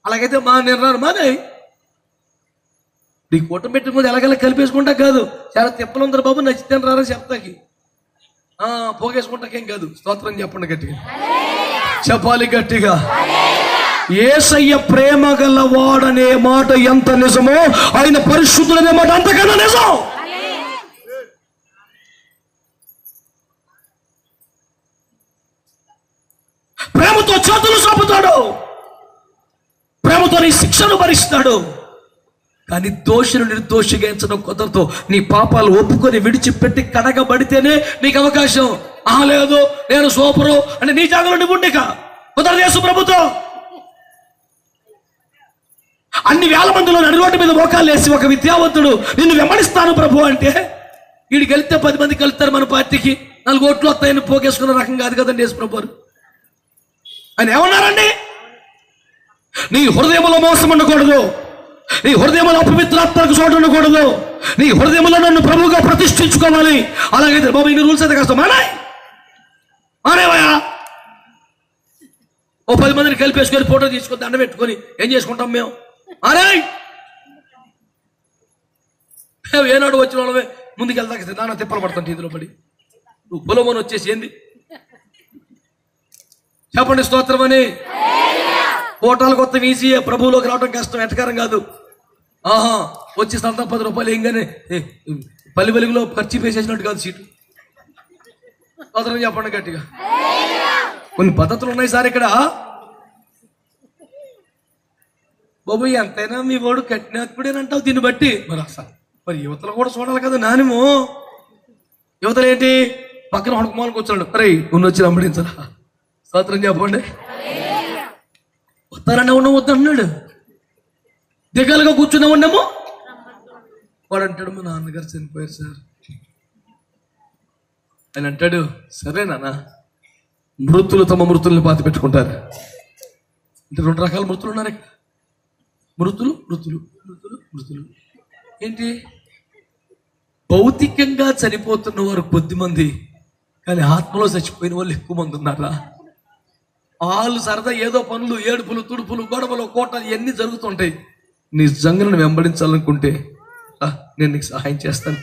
అలాగైతే నేను రాను మానే. నీ కూటమి పెట్టిన ముందు ఎలాగెలా కలిపేసుకుంటా కాదు, చాలా తిప్పలు ఉందరు బాబు, నచ్చితే రారా చెప్తాకి పోగేసుకుంటాకేం కాదు. స్తోత్రం చెప్పండి గట్టిగా, చెప్పాలి గట్టిగా. యేసయ్య ప్రేమ గలవాడనే మాట ఎంత నిజమో ఆయన పరిశుద్ధుడనే మాట అంతకన్నా నిజం. ప్రేమతో చేతులు చాపుతాడు, ప్రేమతో నీ శిక్షను భరిస్తాడు. కానీ దోషులు నిర్దోషిగా ఎంచడం కుదరదు. నీ పాపాలు ఒప్పుకొని విడిచిపెట్టి కడగబడితేనే నీకు అవకాశం. లేదు నేను సూపరు అంటే నీ జాగలో నువ్వు ఉండేక కుదరదు. యేసు ప్రభుత్వం అన్ని వేల మందిలో నడి రోడ్డు మీద మోకాలు వేసి ఒక విద్యావంతుడు నిన్ను వెంబడిస్తాను ప్రభు అంటే, వీడికి వెళ్తే 10 మంది కలుస్తారు మన పార్టీకి, 4 ఓట్లు వస్తాయని పోగేసుకున్న రకం కాదు కదండి యేసు ప్రభు. ఆయన ఏమన్నారండి? నీ హృదయంలో మోసం ఉండకూడదు, నీ హృదయంలో అపవిత్రాత్మకు చోటు ఉండకూడదు, నీ హృదయంలో నన్ను ప్రభువుగా ప్రతిష్ఠించుకోవాలి. అలాగైతే బాబు ఇన్ని రూల్స్ అయితే కష్టం మానేవయా. ఓ 10 మందిని కలిపేసుకొని ఫోటో తీసుకొని దండ పెట్టుకొని ఏం చేసుకుంటాం మేము? ఏనాడు వచ్చిన వాళ్ళమే ముందుకెళ్తాక నాన్న తిప్పలు పడతాం ఇందులో పడి. నువ్వు పొలమని వచ్చేసి ఏంది చెప్పండి స్తోత్రం అని. ఫోటోలు కొత్త ఈజీయే, ప్రభువులోకి రావడం కష్టం, ఎటకారం కాదు. వచ్చి సంతా 10 రూపాయలు ఏంగానే పల్లి వెలుగులో ఖర్చు వేసేసినట్టు కాదు సీటు. స్తోత్రం చెప్పండి గట్టిగా. కొన్ని పద్ధతులు ఉన్నాయి సార్ ఇక్కడ. బాబు ఎంతైనా మీ వాడు కట్టినప్పుడేనంటావు దీన్ని బట్టి. మరి యువతలు కూడా చూడాలి కదా నానేమో. యువతలు ఏంటి? పక్కన హుడుకుమాలకు వచ్చాడు, అరే నువ్వు వచ్చి రంబడించరా. స్తోత్రం చెప్పండి. వస్తారన్నా ఉన్నాము వద్దన్నాడు, దిగాలుగా కూర్చున్నా ఉన్నాము. వాడు అంటాడు మా నాన్నగారు చనిపోయారు సార్. ఆయన అంటాడు సరే నాన్న, మృతులు తమ మృతుల్ని పాతి పెట్టుకుంటారు. అంటే 2 రకాల మృతులు ఉన్నారు. మృతులు మృతులు మృతులు మృతులు ఏంటి? భౌతికంగా చనిపోతున్న వారు కొద్దిమంది, కానీ ఆత్మలో చచ్చిపోయిన వాళ్ళు ఎక్కువ మంది ఉన్నారా? వాళ్ళు సరదా ఏదో పనులు, ఏడుపులు, తుడుపులు, గొడవలు, కోటలు ఇవన్నీ జరుగుతుంటాయి. నిజంగా నేను వెంబడించాలనుకుంటే నేను నీకు సహాయం చేస్తాను.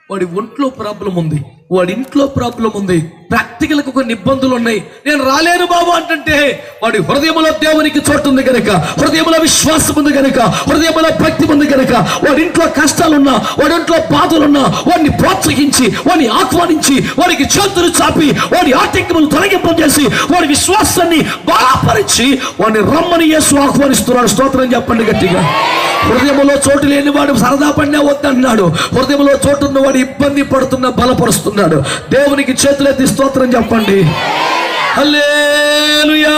వాడి ఒంట్లో ప్రాబ్లం ఉంది, వాడి ఇంట్లో ప్రాబ్లం ఉంది, ప్రాక్టికల్గా కొన్ని ఇబ్బందులు ఉన్నాయి. నేను రాలేను బాబు అంటే వాడి హృదయంలో దేవునికి చోటు ఉంది కనుక, హృదయంలో విశ్వాసం ఉంది కనుక, హృదయంలో భక్తి ఉంది కనుక, వాడి ఇంట్లో కష్టాలున్నా, వాడి ఇంట్లో బాధలున్నా వాడిని ప్రోత్సహించి, వాడిని ఆహ్వానించి, వాడికి చేతులు చాపి, వాడి ఆటంకములు తొలగింపజేసి, వాడి విశ్వాసాన్ని బలపరిచి వాడిని రమ్మని యేసు ఆహ్వానిస్తున్నాడు. స్తోత్రం చెప్పండి గట్టిగా. హృదయంలో చోటు లేని వాడు సరదా పడినా వద్దన్నాడు. హృదయంలో చోటు ఉన్నవాడు ఇబ్బంది పడుతున్నా బలపరుస్తున్నాడు. దేవునికి చేతులెత్తి స్తోత్రం చెప్పండి. హల్లెలూయా.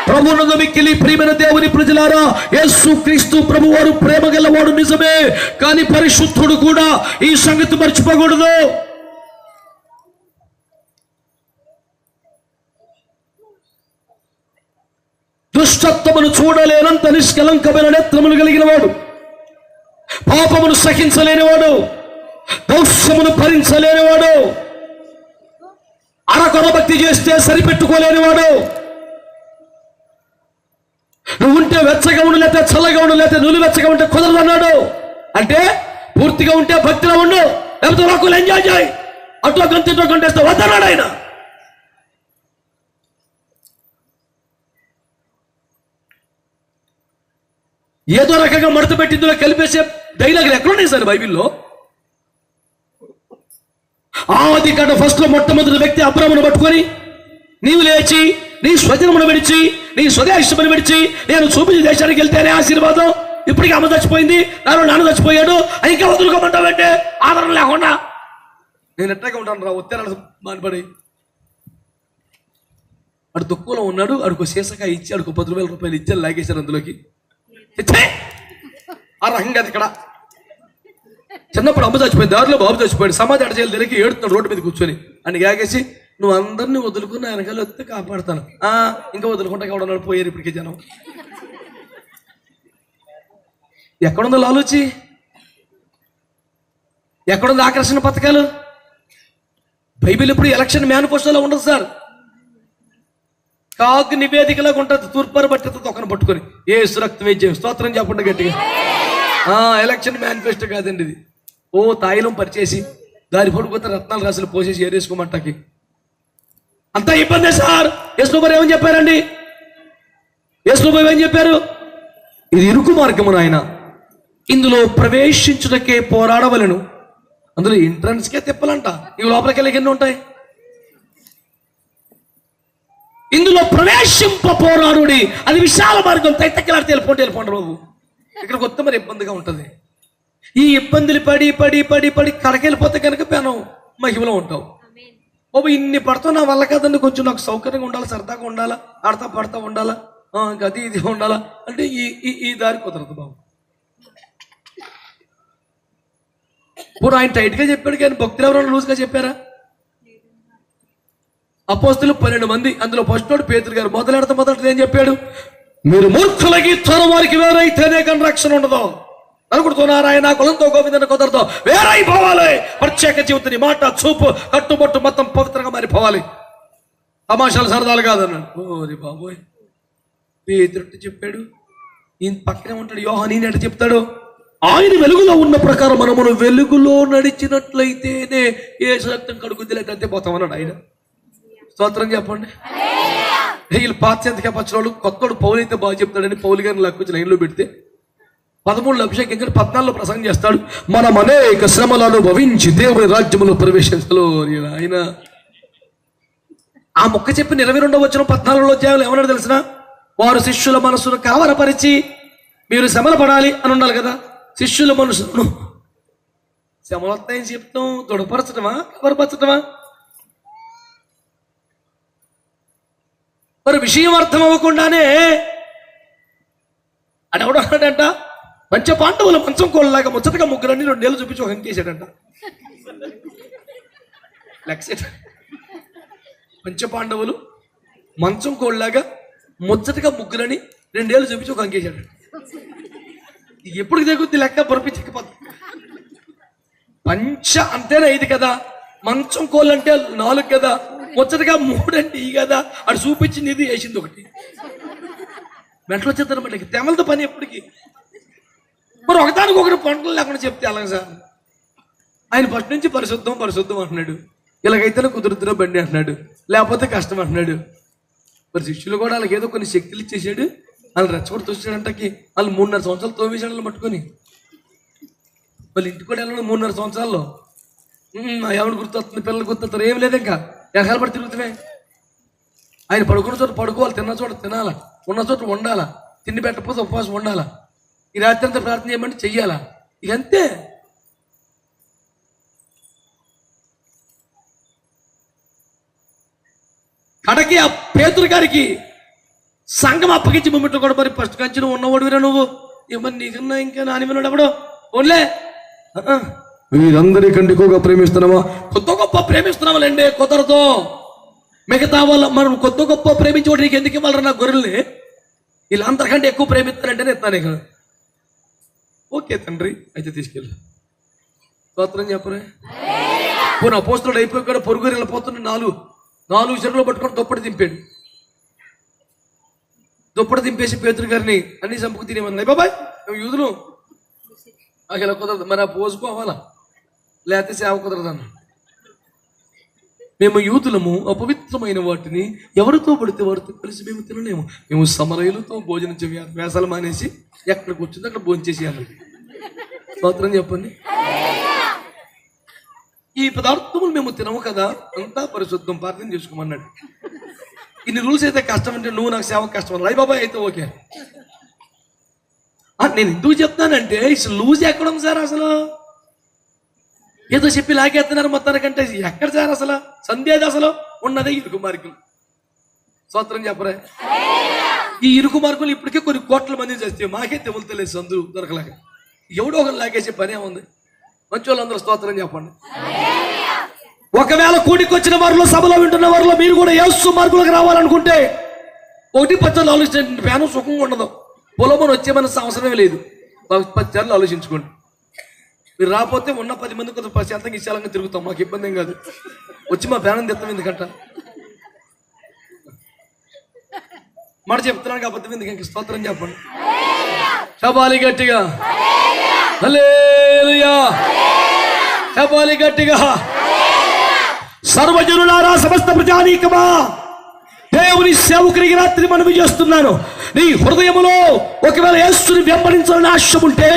ప్రభువునందు మిక్కిలి ప్రియమైన దేవుని ప్రజలారా, యేసు క్రీస్తు ప్రభువారు ప్రేమ గలవాడు నిజమే, కానీ పరిశుద్ధుడు కూడా. ఈ సంగతి మర్చిపోకూడదు. దుష్టత్వమును చూడలేనంత నిష్కలంకమైన నేత్రములు కలిగిన వాడు, పాపమును సహించలేనివాడు, దౌష్యమును భరించలేనివాడు, అరకొర భక్తి చేస్తే సరిపెట్టుకోలేనివాడు, నువ్వు ఉంటే వెచ్చగా ఉండు, లేకపోతే చల్లగా ఉండు, లేకపోతే నువ్వు వెచ్చగా ఉంటే కుదరదన్నాడు. అంటే పూర్తిగా ఉంటే భక్తిలో ఉండు, లేకపోతే లోకల్ ఎంజాయ్ చేయి, అట్లా గంతితో కంటేస్తే వద్దన్నాడు ఆయన. ఏదో రకంగా మడత పెట్టి ఇందులో కలిపేసే డైలాగులు ఎక్కడున్నాయి సార్ బైబిల్లో? ఆది కాండ ఫస్ట్ లో మొట్టమొదటి వ్యక్తి అబ్రాహామును పట్టుకొని, నీవు లేచి నీ స్వజనమును విడిచి, నీ స్వదేశమును విడిచి నేను చూపించిన దేశానికి వెళ్తేనే ఆశీర్వాదం. ఇప్పటికీ అమ్మ చచ్చిపోయింది, నాన్న చచ్చిపోయాడు, ఇంకా వదులుకోమంటావంటే ఆదరణ లేకుండా నేను ఎట్టగా ఉంటాను రా ఉత్తరాలు మానిపడి. అడు దుఃఖంలో ఉన్నాడు, అడుగు సీసకాయ ఇచ్చి అడుగు 10,000 రూపాయలు ఇచ్చి లాగేశారు అందులోకి. ఆ రకంగా ఇక్కడ చిన్నప్పుడు అమ్మ చచ్చిపోయింది, దారిలో బాబు చచ్చిపోయాడు, సమాధి అడచేయాలి తిరిగి ఏడుతున్నాడు రోడ్డు మీద కూర్చొని. అని గాగేసి నువ్వు అందరినీ వదులుకుని వెనకాల వస్తే కాపాడుతాను. ఇంకా వదులుకుంటా కావడం పోయారు ఇప్పటికే జనం. ఎక్కడుందో లాలోచి, ఎక్కడుంది ఆకర్షణ పథకాలు? బైబిల్ ఇప్పుడు ఎలక్షన్ మేనిఫెస్టోలో ఉండదు సార్. కాకు నివేదికలాగా ఉంటుంది, తూర్పారు బట్టి తొక్కను పట్టుకొని యేసు రక్తం వేద్యం. స్తోత్రం చెప్పండి గట్టిగా. ఎలక్షన్ మేనిఫెస్టో కాదండి ఇది. ఓ తాయిలం పరిచేసి దారి పడిపోతే రత్నాలు రాసులు పోసేసి ఏరేసుకోమంటకి అంతా ఇబ్బంది సార్. యేసుప్రభు ఏమని చెప్పారండి? యేసుప్రభు ఏమని చెప్పారు? ఇది ఇరుకు మార్గము నాయన, ఇందులో ప్రవేశించుటకే పోరాడవలను. అందులో ఎంట్రన్స్కే తిప్పలంట, ఇవి లోపలికి వెళ్ళి ఎన్ని ఉంటాయి. ఇందులో ప్రవేశింప పోరాడుడి, అది విశాల మార్గం. తైతక్కలాడితే వెళ్ళిపోండి బాబు. ఇక్కడికి వస్తే మరి ఇబ్బందిగా ఉంటుంది. ఈ ఇబ్బందులు పడి పడి పడి పడి కడకెళ్ళిపోతే కనుక పెనం మహిమలో ఉంటావు. బాబు ఇన్ని పడతావు, నా వల్ల కదండి, కొంచెం నాకు సౌకర్యంగా ఉండాలా, సరదాగా ఉండాలా, ఆడతా పడతా ఉండాలా, గది ఇది ఉండాలా అంటే ఈ దారి కుదరదు బాబు. ఇప్పుడు ఆయన టైట్గా చెప్పాడు కానీ భక్తులు ఎవరైనా లూజ్గా చెప్పారా? అపోస్తులు 12 మంది, అందులో ఫస్ట్ వాడు పేతురు గారు. మొదటి ఏం చెప్పాడు? మీరు మూర్ఖులకి త్వర వారికి వేరైతేనే కానీ రక్షణ ఉండదు. నలుగురితో నారాయణ, కులంతో గోవిందని కుదరదు, వేరైపోవాలి. ప్రత్యేక జీవితాన్ని మాట చూపు కట్టుబట్టు మొత్తం పవిత్రంగా మారిపోవాలి. తమాషాలు సరదాలు కాదన్నాడు. ఓరి బాబోయ్, పేతురు చెప్పాడు. ఈయన పక్కనే ఉంటాడు యోహాను, ఈయన చెప్తాడు, ఆయన వెలుగులో ఉన్న ప్రకారం మనము వెలుగులో నడిచినట్లయితేనే ఏ రక్తం కడుగుద్ది లేదంటే పోతామన్నాడు ఆయన. స్తోత్రం చెప్పండి. వీళ్ళు పాశ్చాత్య పచ్చవాళ్ళు, కొత్తోడు పౌలు అయితే బాగా చెప్తాడని పౌలు గారిని లెక్కొచ్చి లైన్లో పెడితే 13 అభిషేకించాడు, 14 ప్రసంగం చేస్తాడు. మనం అనేక శ్రమలను అనుభవించి దేవుని రాజ్యములో ప్రవేశించలో ఆయన. ఆ మొక్క చెప్పిన 22వ వచనం 14లో అధ్యాయంలో ఏమన్నాడు తెలిసిన? వారు శిష్యుల మనసును కలవరపరిచి మీరు శ్రమలు పడాలి అని ఉండాలి కదా. శిష్యుల మనసును శ్రమలు వస్తాయని చెప్తాం, దృఢపరచడమా కలవరపరచడమా? మరి విషయం అర్థం అవ్వకుండానే అని ఎవడో అన్నాడంట, పంచ పాండవుల మంచం కోళ్ళలాగా ముచ్చటగా ముగ్గురని 2 ఏళ్ళు చూపించి ఒక అంకేసాడంట. పంచ పాండవులు మంచం కోళ్ళలాగా ముచ్చటగా ముగ్గురని 2 ఏళ్ళు చూపించి ఒక అంకేసాడు. ఎప్పుడు దిగుద్ది లెక్క పొరపించకపోతే పంచ అంటేనే 5 కదా, మంచం కోళ్ళు అంటే 4 కదా, ముచ్చటగా 3 అంటే ఈ కదా. అటు చూపించింది ఇది, వేసింది ఒకటి. వెంటలో వచ్చేద్దనమాట తెమలతో పని ఎప్పటికీ. మరి ఒకదానికి ఒకటి పంటలు లేకుండా చెప్తే అలాగే సార్. ఆయన ఫస్ట్ నుంచి పరిశుద్ధం పరిశుద్ధం అంటున్నాడు. ఇలాగైతేనే కుదురుతున్న బండి అంటున్నాడు, లేకపోతే కష్టం అంటున్నాడు. మరి శిష్యులు కూడా వాళ్ళకి ఏదో కొన్ని శక్తులు ఇచ్చేసాడు. వాళ్ళు రెచ్చగొడుతూ వచ్చాడంటకి. వాళ్ళు 3.5 సంవత్సరాలు తోమేశాడు వాళ్ళు పట్టుకొని. వాళ్ళు ఇంటికి కూడా వెళ్ళడం 3.5 సంవత్సరాల్లో. ఎవరు గుర్తొస్తుంది, పిల్లలు గుర్తొస్తారు, ఏం లేదు ఇంకా ఎగలు పడి తిరుగుతామే. ఆయన పడుకున్న చోట పడుకోవాలి, తిన్న చోట తినాలా, ఉన్న చోట ఉండాలా, తిండి పెట్టకపోతే ఉపవాసం ఉండాలా, ఈ రాత్రి అంతా ప్రార్థన చేయమంటే చెయ్యాలా, ఇదంతే. కడకి ఆ పేతురు గారికి సంఘం అప్పగించి మమ్మీట్లో కూడా మరి ఫస్ట్ కంచి నువ్వు ఉన్నవాడురా, నువ్వు ఏమన్నా నీకన్నా ఇంకా నానిమన్నాడు అప్పుడు ఓన్లే వీరందరికంటే ఎక్కువగా ప్రేమిస్తున్నావా? కొత్త గొప్ప ప్రేమిస్తున్నావాలండి, కుదరదు. మిగతా వాళ్ళ మనం కొత్త గొప్ప ప్రేమించేవాడు నీకు ఎందుకు ఇవ్వాలరా? నా గొర్రెల్ని వీళ్ళందరికంటే ఎక్కువ ప్రేమిస్తానంటేనే ఇస్తాను ఇక. ఓకే తండ్రి, అయితే తీసుకెళ్ళి స్తోత్రం చెప్పరే. పోనీ అపోస్తలుడు అయిపోయి కూడా పొరుగురు వెళ్ళిపోతున్న 4 చెరువులు పట్టుకొని దుప్పటి దింపాడు. దుప్పటి దింపేసి పేతురు గారిని అన్ని చంపుకు తినేమన్నాయి. బాబాయ్ మేము యూదులు, నాకు ఇలా కుదరదు. మరి ఆ పోసుకోవాలా, లేకపోతే సేవ కుదరదన్న. మేము యూదులము, అపవిత్రమైన వాటిని ఎవరితో పడితే వారితో కలిసి మేము తినలేము. మేము సమరయులతో భోజనం చేయాలి, వేసాలు మానేసి ఎక్కడికి వచ్చిందో అక్కడ భోజనం చేసేయాలి. స్తోత్రం చెప్పండి. ఈ పదార్థములు మేము తినము కదా, అంతా పరిశుద్ధం, ప్రార్థన చేసుకోమన్నాడు. ఇన్ని రూల్స్ అయితే కష్టం అంటే నువ్వు నాకు సేవ కష్టం అన్నాడు. అయ్యి బాబాయ్ అయితే ఓకే. నేను ఎందుకు చెప్తానంటే అసలు లూజ్ ఎక్కడ ఉంది సార్? అసలు ఏదో చెప్పి లాగేస్తున్నారు మొత్తానికంటే ఎక్కడ సార్? అసలు సందేహం అసలు ఉన్నదే ఇరుకు మార్గం. స్తోత్రం చెప్పరే. ఈ ఇరుకు మార్గంలో ఇప్పటికే కొన్ని కోట్ల మంది చేస్తే మాకే తెములుతలేదు, సందు దొరకలేక. ఎవడో ఒకరు లాగేసే పనే ఉంది. మంచి వాళ్ళందరూ స్తోత్రం చెప్పండి. ఒకవేళ కూడికి వచ్చిన వారిలో, సభలో వింటున్న వారిలో మీరు కూడా యేసు మార్గంలోకి రావాలనుకుంటే 1-10 ఆలోచించండి. పేనం సుఖంగా ఉండదు, పొలమని వచ్చే మన అవసరమే లేదు. 10 సార్లు ఆలోచించుకోండి. మీరు రాకపోతే ఉన్న 10 మంది కొంచెం ప్రశాంతంగా ఇచ్చేలాగా తిరుగుతాం, మాకు ఇబ్బంది ఏం కాదు. వచ్చి మా పేనం తెస్తాం ఎందుకంట. మాట చెప్తున్నాను కాబట్టి ఎందుకు స్తోత్రం చెప్పండి. చెప్పాలి గట్టిగా హల్లెలూయా, చెప్పాలి గట్టిగా. సర్వజనులారా, సమస్త ప్రజానీకమా, దేవుని సేవకునికి రాత్రి మనవి చేస్తున్నాను. నీ హృదయములో ఒకవేళ యేసుని వెంబడించాలని ఆశ ఉంటే,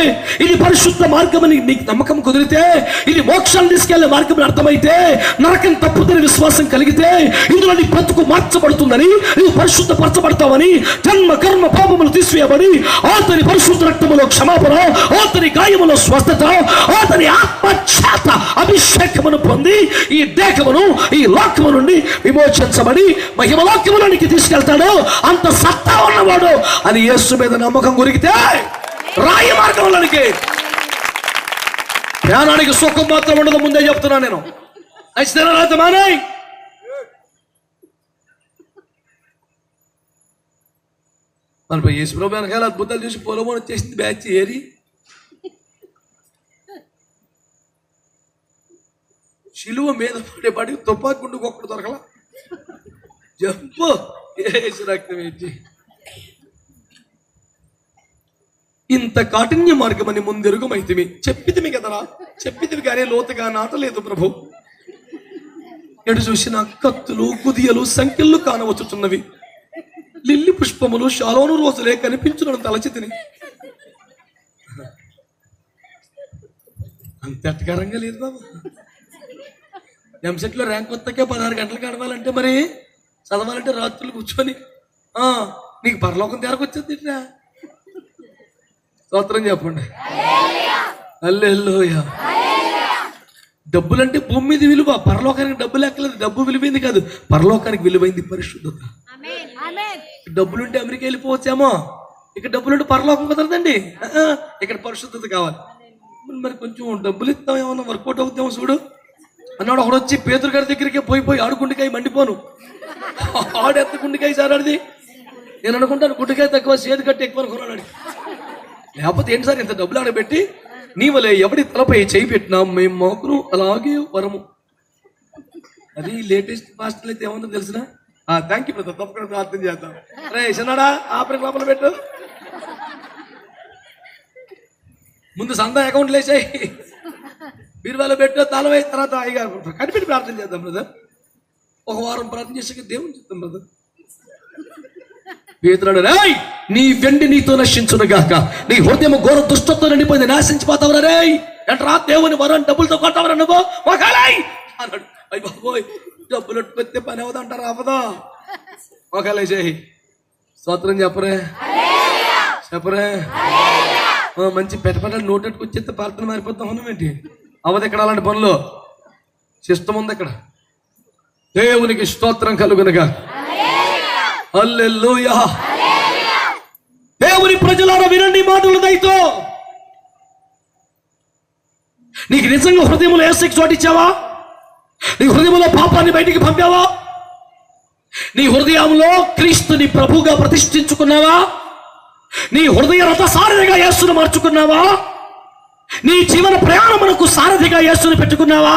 ఇది పరిశుద్ధ మార్గమని నీకు నమ్మకం కుదిరితే, ఇది మోక్షాన్ని తీసుకెళ్లే మార్గం అర్థమైతే, నరకం తప్పుదని విశ్వాసం కలిగితే, ఇందులో నీ బ్రతుకు మార్చబడుతుందని, నువ్వు పరిశుద్ధపరచబడతావని, జన్మ కర్మ పాపములు తీసివేయబడి అతని పరిశుద్ధ రక్తములో క్షమాపణ, అతని గాయములో స్వస్థత, అతని ఆత్మచేత అభిషేకమును పొంది ఈ దేహమును ఈ లోకము నుండి విమోచించబడి మహిమలోకములోనికి తీసుకెళ్తాడు. అంత సత్తా ఉన్నవాడు అని యేసు మీద నమ్మకం గురిగితే రాయి మార్గంలోనికి ధ్యానానికి సుఖం మాత్రం ఉండదు. ముందే చెప్తున్నా నేను. మానాయ్ మన యేసు ప్రభు వెనకాల అద్భుతాలు చూసి పొలమో వచ్చేసింది బ్యాచ్ ఏరి. శిలువ మీద పడి తుపాకుండు ఒక్కడు దొరకలా, జంపు యేసు రక్తం ఏంటి. ఇంత కాఠిన్య మార్గమని ముందెరుగుమైతివి, చెప్పితివి కదరా, చెప్పితివి కానీ లోతుగా నాటలేదు ప్రభు. ఎటు చూసిన కత్తులు కుదియలు సంఖ్యలు కానవచ్చుతున్నవి, లిల్లి పుష్పములు శాలోను రోజులే కనిపించును తలచితిని. అంత అట్టకారంగా లేదు బాబు. ఎంసెట్లో ర్యాంక్ కొత్తకే 16 గంటలకు ఆడవాలంటే మరి చదవాలంటే రాత్రులు కూర్చొని నీకు పరలోకం తెరకొచ్చేది. స్తోత్రం చెప్పండి హల్లెలూయా. డబ్బులంటే భూమి మీద విలువ, పరలోకానికి డబ్బు లెక్కలేదు. డబ్బు విలువైంది కాదు, పరలోకానికి విలువైంది పరిశుద్ధత. డబ్బులుంటే అమెరికా వెళ్ళిపోవచ్చేమో, ఇక్కడ డబ్బులుంటే పరలోకం కుదరదండి. ఇక్కడ పరిశుద్ధత కావాలి. మరి కొంచెం డబ్బులు ఇస్తాం, ఏమన్నా వర్కౌట్ అవుతామో చూడు అన్నాడు. ఒకడు వచ్చి పేతురు గారి దగ్గరికి పోయి ఆడుకుండికాయ మండిపోను, ఆడెత్త గుండెకాయ సారాడిది. నేను అనుకుంటాను గుండెకాయ తక్కువ చేతి కట్టి ఎక్కువ అనుకున్నాడు. లేకపోతే ఏంటి సార్ ఇంత డబ్బులు ఆడబెట్టి నీ వలే ఎవడి తలపై చేయి పెట్టినా మేము మాకును అలాగే వరము. అది లేటెస్ట్ మాస్టర్లు అయితే ఏమన్నా తెలిసిన. థ్యాంక్ యూ బ్రదర్, తప్పకుండా ప్రార్థన చేద్దాం. రే చిన్నాడా ఆపరేట్ లోపల పెట్టు, ముందు సందా అకౌంట్లు వేసాయి, బీరువాలో పెట్టు, తాళం అయిన తర్వాత అయ్యగారు కనిపెట్టి ప్రార్థన చేద్దాం బ్రదర్. ఒక వారం ప్రార్థన చేసాక దేవుని చెప్తాం బ్రదర్. పేతురాడు, రేయ్ నీ వెండి నీతో నశించును గాక, నీ హృదయం ఘోర దుష్టతో నిండిపోయింది, నాశించిపోతావురా. రేయ్ ఎంట్రా దేవుని వరం డబ్బులతో కొట్టావరా నువ్వు ఒకలాయ్ అన్నాడు. అయ్యి బాబోయ్, డబ్బులు పెడితే పని అవదంటారా? అవదా. ఒకలే చేయి. స్తోత్రం చెప్పరే చెప్పరే. మంచి పెట్ట నోటెట్టుకు వచ్చేస్తే ప్రార్థన మారిపోతాం మనం ఏంటి? అవదు ఇక్కడ అలాంటి పనులు. సిస్టమ్ ఉంది అక్కడ. దేవునికి స్తోత్రం కలుగునుగా. హల్లెలూయా. దేవుని ప్రజలారా వినండి మాటలు దయతో. నీకు నిజంగా హృదయంలో యేసుకి చోటిచ్చావా? నీ హృదయంలో పాపాన్ని బయటికి పంపావా? నీ హృదయంలో క్రీస్తుని ప్రభుగా ప్రతిష్ఠించుకున్నావా? నీ హృదయ రథ సారథిగా యేసును మార్చుకున్నావా? నీ జీవన ప్రయాణమునకు సారథిగా యేసును పెట్టుకున్నావా?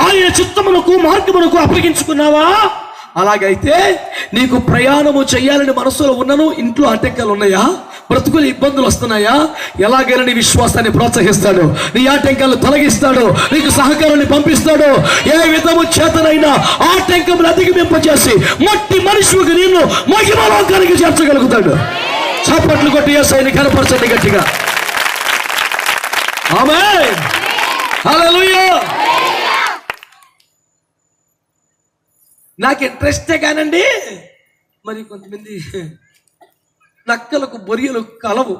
ఆయన చిత్తమునకు మార్గమునకు అప్పగించుకున్నావా? అలాగైతే నీకు ప్రయాణము చేయాలని మనసులో ఉన్నను ఇంట్లో ఆటంకాలు ఉన్నాయా? బ్రతుకులు ఇబ్బందులు వస్తున్నాయా? ఎలాగైనా నీ విశ్వాసాన్ని ప్రోత్సహిస్తాడు, నీ ఆటంకాలు తొలగిస్తాడు, నీకు సహకారాన్ని పంపిస్తాడు. ఏ విధము చేతనైనా ఆటంకములు అధిగమింపజేసి మట్టి మనిషికి నిన్ను మహిమలోకానికి చేర్చగలుగుతాడు. చప్పట్లు కొట్టి యేసుని కనపరచండి గట్టిగా. ఆమేన్ హల్లెలూయా. నాకు ఇంట్రెస్టే కానండి, మరి కొంతమంది నక్కలకు బొరియలు కలవు,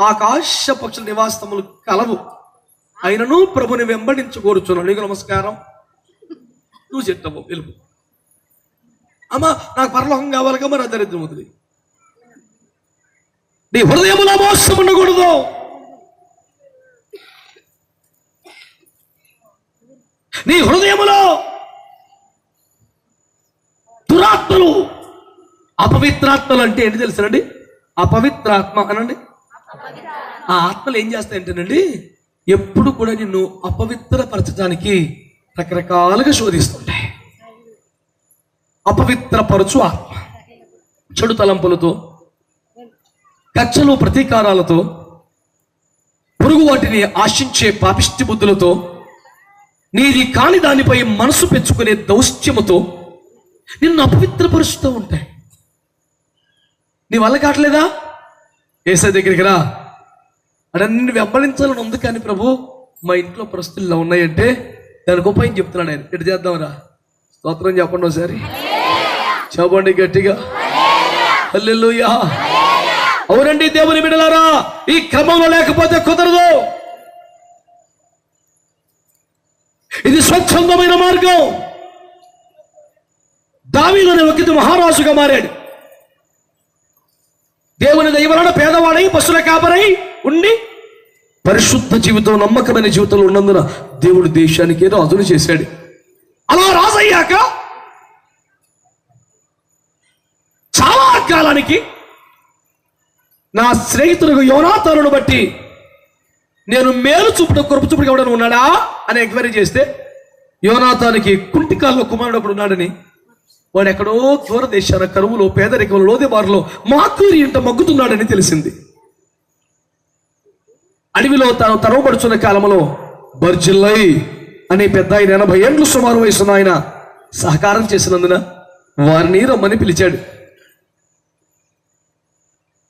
ఆకాశ పక్షుల నివాసములు కలవు, అయినను ప్రభుని వెంబడించకూరుచున్నాడు. నీకు నమస్కారం, నువ్వు చెట్టవు వెలుపు. అమ్మా నాకు పరలోకం కావాలిగా, మరి దరిద్రం వదిలి. నీ హృదయములో మోసం ఉండకూడదు. నీ హృదయములో దురాత్మలు, అపవిత్రాత్మలు అంటే ఏంటి తెలుసానండి? అపవిత్రాత్మ అనండి. ఆ ఆత్మలు ఏం చేస్తాయంటేనండి, ఎప్పుడు కూడా నిన్ను అపవిత్రపరచడానికి రకరకాలుగా శోధిస్తుంటాయి. అపవిత్రపరచు ఆత్మ, చెడు తలంపులతో, కక్షలు ప్రతీకారాలతో, పొరుగు వాటిని ఆశించే పాపిష్టి బుద్ధులతో, నీది కాని దానిపై మనసు పెంచుకునే దౌష్ట్యముతో నిన్ను అపవిత్రపరుస్తూ ఉంటాయి. నీ వల్ల కావట్లేదా? యేసయ్య దగ్గరికి రా. అంటే నిన్ను వెంబడించాలని ఉంది, కానీ ప్రభు మా ఇంట్లో పరిస్థితులు ఇలా ఉన్నాయంటే దానికి ఉపాయం చెప్తున్నాడు ఆయన. ఎటు చేద్దాంరా? స్తోత్రం చెప్పండి ఒకసారి, చెప్పండి గట్టిగా, హల్లెలూయా. అవునండి దేవుని బిడ్డలారా, ఈ క్రమంలో లేకపోతే కుదరదు. ఇది స్వచ్ఛందమైన మార్గం. దావీదు అనే వ్యక్తి మహారాజుగా మారాడు. దేవుని దయ వలన పేదవాడై పశువుల కాపరై ఉండి పరిశుద్ధ జీవితం, నమ్మకమైన జీవితంలో ఉన్నందున దేవుడు దేశానికి రాజును చేశాడు. అలా రాజు అయ్యాక చాలా కాలానికి నా స్నేహితులకు యోనాతానును బట్టి నేను మేలు చూపుడు కృప చూపుడు ఎవడని ఉన్నాడా అని ఎంక్వైరీ చేస్తే యోనాతానికి కుంటికాల్లో కుమారుడు ఒకడు ఉన్నాడని, వాడు ఎక్కడో దూరదేశాల కరువులో, పేదరికంలో, లోదెబారులో మాకూరి ఇంట మగ్గుతున్నాడని తెలిసింది. అడవిలో తాను తరవబడుచున్న కాలంలో బర్జిల్లై అనే పెద్ద ఆయన 80 ఏండ్లు సుమారు వయసున్న ఆయన సహకారం చేసినందున వారిని రమ్మని పిలిచాడు.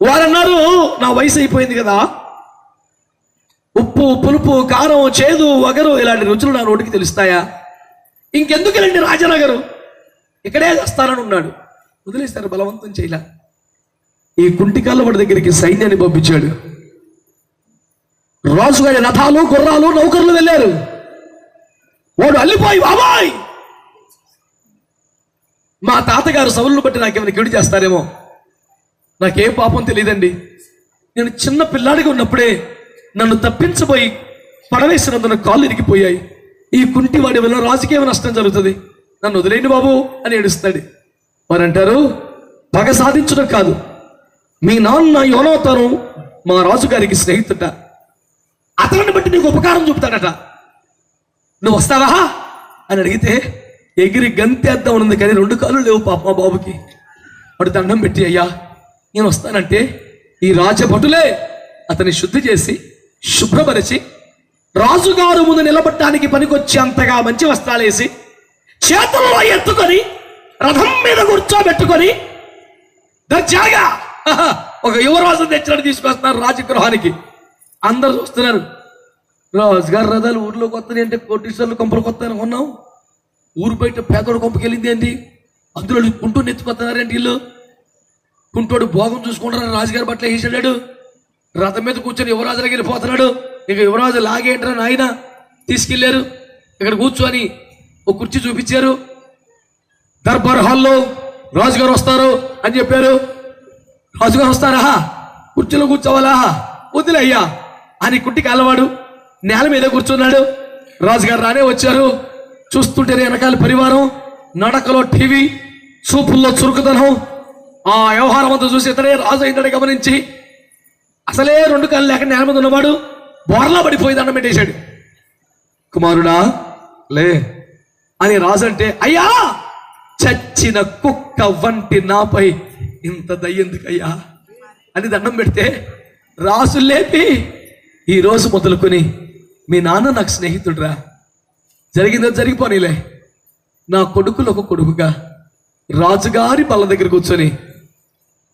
వారన్నారు, నా వయసు అయిపోయింది కదా, ఉప్పు, పులుపు, కారం, చేదు, వగరు ఇలాంటి రుచులు నా నోటికి తెలుస్తాయా? ఇంకెందుకు రండి రాజనగరు, ఇక్కడే వస్తానని ఉన్నాడు. వదిలేస్తారు, బలవంతం చేయలే. ఈ కుంటికాళ్ళ వాడి దగ్గరికి సైన్యాన్ని పంపించాడు. రాజుగారి రథాలు, గుర్రాలు, నౌకర్లు వెళ్ళారు. వాడు అల్లిపోయి, బాబాయ్ మా తాతగారు సవులను బట్టి నాకేమైనా కిడు చేస్తారేమో, నాకేం పాపం తెలియదండి, నేను చిన్న పిల్లాడిగా ఉన్నప్పుడే నన్ను తప్పించబోయి పడవేసినందున కాళ్ళు ఇరిగిపోయాయి. ఈ కుంటి వాడి వల్ల రాజుకేమో నష్టం జరుగుతుంది, నన్ను వదిలేండి బాబు అని ఏడుస్తాడు. వారంటారు, పగ సాధించడం కాదు, మీ నాన్న యోనాతాను మా రాజుగారికి స్నేహితుట, అతనిని బట్టి నీకు ఉపకారం చూపుతాడట, నువ్వు వస్తావా అని అడిగితే ఎగిరి గంతేద్దాం ఉంది, కానీ 2 కాళ్ళు లేవు పాప మా బాబుకి. వాడు దండం పెట్టి, అయ్యా నేను వస్తానంటే ఈ రాజభటులే అతన్ని శుద్ధి చేసి శుభ్రపరిచి రాజుగారు ముందు నిలబడటానికి పనికొచ్చి అంతగా మంచి వస్త్రాలు వేసి చేతుల్లో ఎత్తుకొని రథం మీద కూర్చోబెట్టుకొని దర్జాగా ఒక యువరాజు తెచ్చినట్టు తీసుకొస్తున్నారు రాజగృహానికి. అందరు చూస్తున్నారు, రాజుగారు రథాలు ఊర్లోకి వస్తాయి అంటే కోటీశ్వర్లు కొంపలు కొత్త కొన్నాం, ఊరు బయట పేదోడు కొంపకెళ్ళింది ఏంటి, అందులో కుంటూ నెత్తుకొస్తున్నారేంటి ఇల్లు, కుంటోడు భోగం చూసుకుంటారు, రాజుగారి బట్టలు వేసాడు, రథం మీద కూర్చొని యువరాజు దగ్గర వెళ్ళిపోతున్నాడు. ఇక యువరాజు లాగేంటారా నాయన, తీసుకెళ్లారు, ఇక్కడ కూర్చొని ఒక కుర్చీ చూపించారు. దర్బార్ హాల్లో రాజుగారు వస్తారు అని చెప్పారు. రాజుగారు వస్తారా, కుర్చీలో కూర్చోవాలా, వదిలే అయ్యా అని కుట్టికి అలవాడు నేల మీద కూర్చున్నాడు. రాజుగారు రానే వచ్చారు. చూస్తుంటే వెనకాల పరివారం, నడకలో టీవీ, చూపుల్లో చురుకుదనం, ఆ వ్యవహారం అంతా చూసి ఇతడే రాజు అయిందని గమనించి అసలే 2 కాళ్ళు లేక నేల మీద ఉన్నవాడు బోర్లా పడిపోయి దండం పెట్టేశాడు. కుమారుడా లే అని రాజు అంటే, అయ్యా చచ్చిన కుక్క వంటి నాపై ఇంత దయ్యందుకయ్యా అని దండం పెడితే రాజు లేపి, ఈ రోజు మొదలుకొని మీ నాన్న నాకు స్నేహితుడురా, జరిగిందో జరిగిపోనీలే, నా కొడుకులు ఒక కొడుకుగా రాజుగారి బల్ల దగ్గర కూర్చొని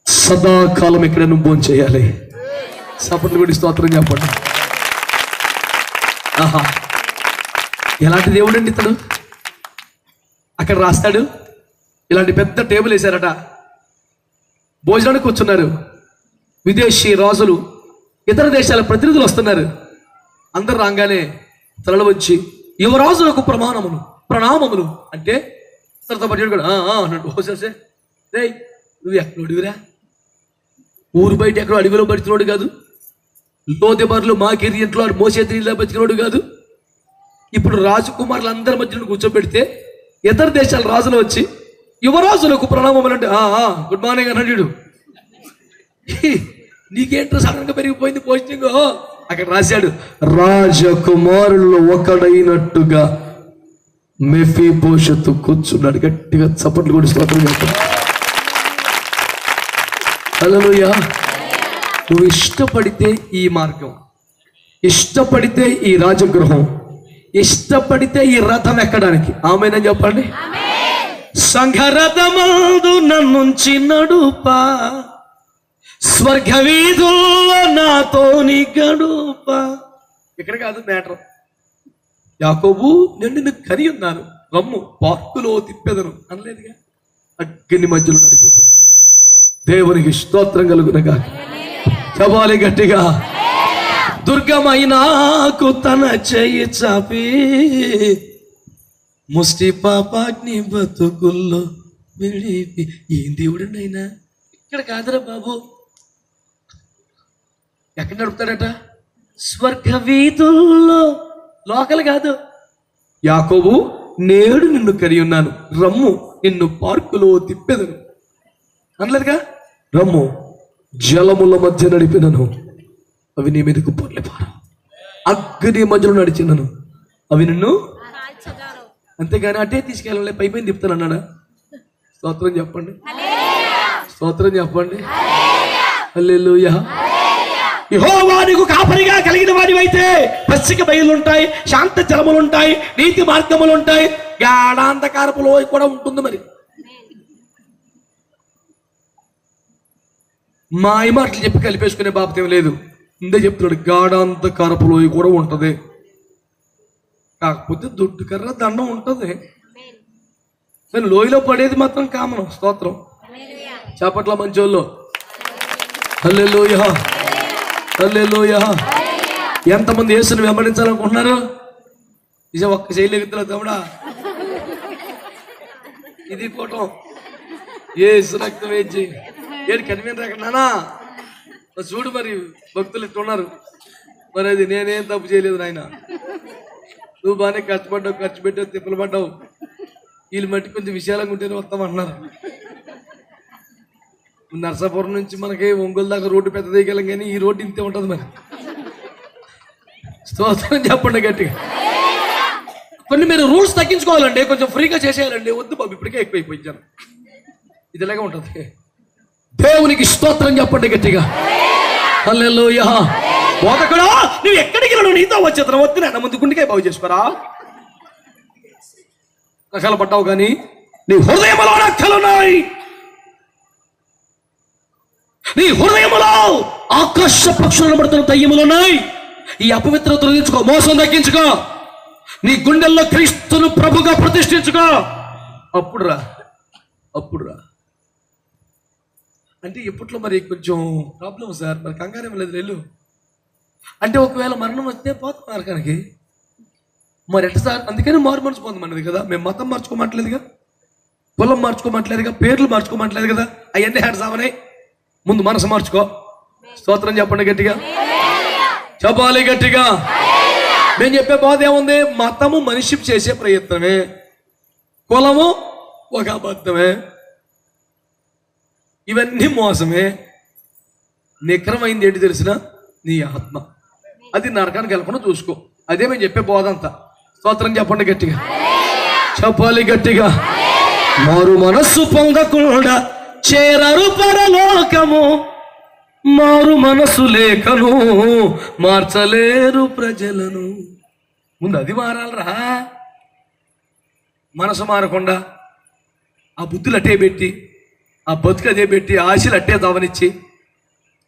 సదాకాలం ఇక్కడ నువ్వు భోజనం చేయాలి. సపట్లు కూడా స్తోత్రం చెప్పండి. ఆహా, ఎలాంటి దేవుడు అండి ఇతడు. అక్కడ రాస్తాడు, ఇలాంటి పెద్ద టేబుల్ వేశారట, భోజనానికి కూర్చున్నారు. విదేశీ రాజులు, ఇతర దేశాల ప్రతినిధులు వస్తున్నారు. అందరు రాగానే తలలు వచ్చి యువరాజులకు ప్రణామములు అంటే తనతో పట్టాడు కూడా అన్నాడు. రే నువ్వు ఎక్కడోడివిరా, ఊరు బయట ఎక్కడో అడవిలో బతికినోడు కాదు, లోదెబారులు మాకేరి ఇంట్లో మోసేతిలో బతికినోడు కాదు. ఇప్పుడు రాజకుమారులు అందరి మధ్యలో కూర్చోబెడితే ఇతర దేశాల రాజులు వచ్చి యువరాజులకు ప్రణామములు అంటే గుడ్ మార్నింగ్ అన్నాడు. నీకేంటో సడన్ గా పెరిగిపోయింది పోస్టింగ్. అక్కడ రాశాడు, రాజకుమారుల్లో ఒకడైనట్టుగా మెఫీబోషెతు కూర్చున్నాడు. గట్టిగా చప్పట్లు కూడా స్తోత్రం చేస్తాడు. హల్లెలూయా. నువ్వు ఇష్టపడితే ఈ మార్గం, ఇష్టపడితే ఈ రాజగృహం, ఇష్టపడితే ఈ రథం ఎక్కడానికి ఆమేనని చెప్పండి. సంఘరథమందు నన్నుంచి నడుపా, స్వర్గ వీధుల్లో నాతోని గడుప. ఇక్కడ కాదు మ్యాటర్. యాకోబు నేను నిన్ను కని ఉన్నాను, రమ్ము పార్కులో తిప్పెదను అనలేదుగా. అగ్ని మధ్యలో నడిపేదను. దేవునికి స్తోత్రం కలుగునగా. చవాలి గట్టిగా. దుర్గమైనాకు తన చెయ్యి చాపి, ముష్టి పాపాగ్ని బతుకుల్లో విడిపి. ఏం దేవుడండి అయినా? ఇక్కడ కాదురా బాబు. ఎక్కడ నడుపుతాడట? స్వర్గ వీధుల్లో. లోకల్ కాదు. యాకోబు నేడు నిన్ను కరి ఉన్నాను, రమ్ము నిన్ను పార్కులో తిప్పెదను అనలేదుగా. రమ్ము జలముల మధ్య నడిపినను, అవి నీ మీదకు పొర్లిపారు. అగ్ని మధ్యలో నడిచినను, అవి నిన్ను. అంతేగాని అటే తీసుకెళ్ళలే, పై పైన తిప్పుతాను అన్నాడా? స్తోత్రం చెప్పండి, స్తోత్రం చెప్పండి. హల్లెలూయా. యెహోవా నీకు కాపరిగా కలిగిన వాడివైతే పచ్చిక బయలుంటాయి, శాంత జలములుంటాయి, నీతి మార్గములుంటాయి, గాఢాంధకారపు లోయ కూడా ఉంటుంది. మరి మాయ మాటలు చెప్పి కలిపేసుకునే బాపతేం లేదు. ముందే చెప్తున్నాడు, గాఢాంధకారపు లోయ కూడా ఉంటది. కాకపోతే దొడ్డు కర్ర దండం ఉంటది, కానీ లోయలో పడేది మాత్రం కామనం. స్తోత్రం చేపట్ల మంచోళ్ళు. హల్లెలూయా, హల్లెలూయా. ఎంతమంది యేసుని వెంబడించాలనుకుంటున్నారు? నిజం ఒక్క చేయలేగుతున్నా తమ్ముడా. ఇది కోటం యేసు రక్తం వేచి ఏడు కనివిన రకనానా. చూడు మరి భక్తులు ఇట్టున్నారు. మరి అది నేనేం తప్పు చేయలేదు నాయన. నువ్వు బాగానే కష్టపడ్డావు, ఖర్చు పెట్టావు, తిప్పలు పడ్డావు. వీళ్ళు మట్టి కొంచెం విశాలంగా ఉంటేనే వస్తామంటున్నారు. నర్సాపురం నుంచి మనకి ఒంగోలు దాకా రోడ్డు పెద్ద దిగలం, కానీ ఈ రోడ్డు ఇంతే ఉంటుంది. మరి స్తోత్రం చెప్పండి గట్టిగా. కొన్ని మీరు రూల్స్ తగ్గించుకోవాలండి, కొంచెం ఫ్రీగా చేసేయాలండి. వద్దు బాబు, ఇప్పటికే ఎక్కువైపోయించాను. ఇది ఇలాగే ఉంటుంది. దేవునికి స్తోత్రం చెప్పండి గట్టిగా. హల్లెలూయా. బోధకుడా నువ్వు ఎక్కడికి వెళ్ళను, నీతో వచ్చేతను వద్దు నాన్న, ముందు గుండెకాయ బాగు చేసుకోరా. రకాలు పడ్డావు కానీ నీ హృదయంలో రక్కలున్నాయి. నీ హృదయములో ఆకాశ పక్షులను పడుతున్న దయ్యములు ఉన్నాయి. ఈ అపవిత్రత తొలగించుకో, మోసం తగ్గించుకో, నీ గుండెల్లో క్రీస్తును ప్రభుగా ప్రతిష్ఠించుకో. అప్పుడు రా, అప్పుడు రా. అంటే ఇప్పట్లో మరి కొంచెం ప్రాబ్లం సార్, మరి కంగారేం లేదు. వెళ్ళు అంటే ఒకవేళ మరణం వస్తే పోతాం నరకానికి. మరి ఎట్లా సార్? అందుకని మారు మనసు పొందమన్నది కదా. మేము మతం మార్చుకోమట్లేదుగా, కులం మార్చుకోమట్లేదుగా, పేర్లు మార్చుకోమట్లేదు కదా. అవన్నీ హ్యాడ్ సామనాయి. ముందు మనసు మార్చుకో. స్తోత్రం చెప్పండి గట్టిగా, చెప్పాలి గట్టిగా. మేము చెప్పే బోధ ఏముంది? మతము మనిషి చేసే ప్రయత్నమే, కులము ఒక అబద్ధమే, ఇవన్నీ మోసమే. నికరమైంది ఏంటి తెలిసిన? నీ ఆత్మ. అది నరకానికి వెళ్ళకుండా చూసుకో. అదే మేము చెప్పే బోధ అంతా. స్తోత్రం చెప్పండి గట్టిగా, చెప్పాలి గట్టిగా. మారు మనస్సు పొందకుండా చేరరు పరలోకము, మారు మనసు లేఖను మార్చలేరు ప్రజలను. ముందు అది మారాలరా. మనసు మారకుండా ఆ బుద్ధులు అట్టే పెట్టి, ఆ బతుకు అదే పెట్టి, ఆశలు అట్టే తవనిచ్చి,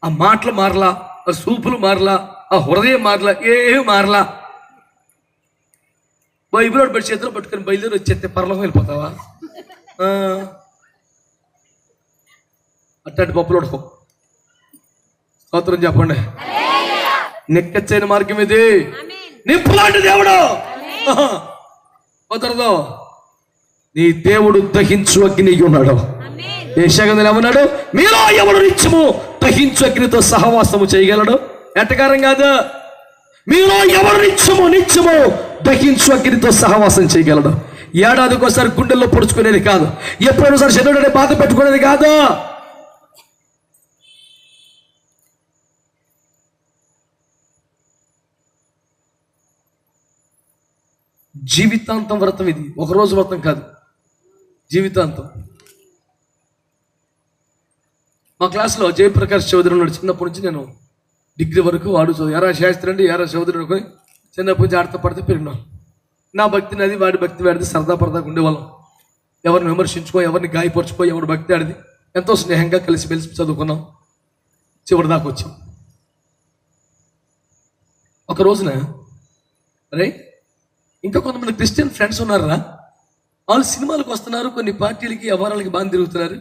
ఆ మాటలు మారలా, ఆ సూపులు మారలా, ఆ హృదయం మారలా, ఏమి మారలా. బైబిల్ పెట్టి చేతిలో పట్టుకొని బయలుదేరి వచ్చేస్తే పరలోకం వెళ్ళిపోతావా? అట్టటి పప్పులు ఉడకో. స్తోత్రం చెప్పండి. నెక్కచ్చైన మార్గం ఇది. నిప్పులాంటి దేవుడు కుదరదు. నీ దేవుడు దహించు అగ్ని ఉన్నాడు. యెషయా ఏమన్నాడు? మీలో ఎవడు నిత్యము దహించు అగ్నితో సహవాసము చేయగలడు? ఎట్టకారం కాదు. మీలో ఎవరు నిత్యము దహించు అగ్నితో సహవాసం చేయగలడు? ఏడాదికి ఒకసారి గుండెల్లో పొడుచుకునేది కాదు, ఎప్పుడైనా సరే శరీరాన్ని బాధ పెట్టుకునేది కాదు. జీవితాంతం వ్రతం ఇది. ఒకరోజు వ్రతం కాదు, జీవితాంతం. మా క్లాస్లో జయప్రకాష్ చౌదరి ఉన్నాడు. చిన్నప్పటి నుంచి నేను డిగ్రీ వరకు వాడు ఎరా శాస్త్రి అండి ఎరా చౌదరి అనుకొని చిన్నప్పటి నుంచి ఆడతా పడితే పెరిగినాం. నా భక్తి నాది, వాడి భక్తి వాడిది. సరదా పరదాగా ఉండేవాళ్ళం. ఎవరిని విమర్శించుకో, ఎవరిని గాయపరుచుకో, ఎవరి భక్తి ఆడిది. ఎంతో స్నేహంగా కలిసి మెలిసి చదువుకున్నాం. చివరి దాకా వచ్చాం. ఒక రోజున అరే ఇంకా కొంతమంది క్రిస్టియన్ ఫ్రెండ్స్ ఉన్నారా, వాళ్ళు సినిమాలకు వస్తున్నారు, కొన్ని పార్టీలకి వ్యవహారాలకి బాగా తిరుగుతున్నారు.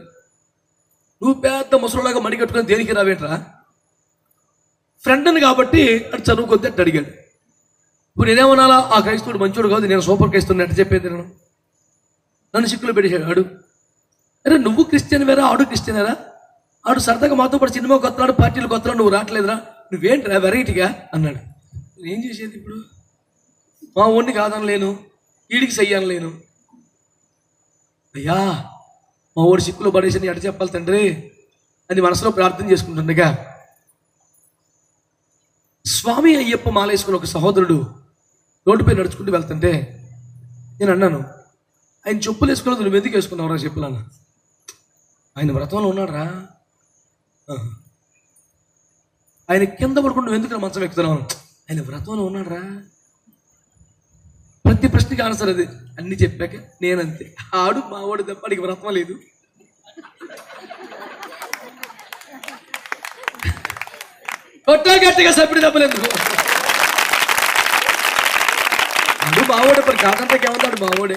నువ్వు పెద్ద ముసలిలాగా మడి కట్టుకొని దేనికి రావేంట్రా? ఫ్రెండ్ అని కాబట్టి అటు చదువుకొద్ది అట్టు అడిగాడు. ఇప్పుడు నేనేమనాలా, ఆ క్రైస్తవుడు మంచోడు కాదు, నేను సూపర్ క్రైస్తవుని అంటే చెప్పేది. నన్ను సిక్కులో పెట్టేశాడు. ఆడు అరే నువ్వు క్రిస్టియన్ వేరా, ఆడు క్రిస్టియన్ వేరా, ఆడు సరదాగా మాతో పాటు సినిమాకి వస్తున్నాడు, పార్టీలకు వస్తున్నాడు, నువ్వు రావట్లేదురా, నువ్వేంట్రా వెరైటీగా అన్నాడు. ఏం చేసేది ఇప్పుడు? మా ఓడిని కాదనలేను, వీడికి చెయ్యనలేను. అయ్యా మా ఓడి సిక్కులో పడేసి ఎట చెప్పాలి తండ్రి అని మనసులో ప్రార్థన చేసుకుంటుండగా స్వామి అయ్యప్ప మాలేసుకుని ఒక సహోదరుడు రోడ్డుపై నడుచుకుంటూ వెళ్తుంటే నేను అన్నాను, ఆయన చెప్పులు వేసుకున్నది నువ్వు ఎందుకు వేసుకున్నావురా చెప్పులు అన్న. ఆయన వ్రతంలో ఉన్నాడురా. ఆయన కింద పడుకుంటూ నువ్వు ఎందుకు మంచం ఎక్కుతున్నావు? ఆయన వ్రతంలో ఉన్నాడురా. ప్రతి ప్రశ్నకి ఆన్సర్ అది. అన్ని చెప్పాక నేనంతే, ఆడు మా వాడు తప్ప అడిగి వ్రతం లేదు. కొట్టా గట్టిగా సప్పుడు తప్పలేదు. అడు మావోడే, మరి కాదంటాకి ఏమన్నాడు మావోడే,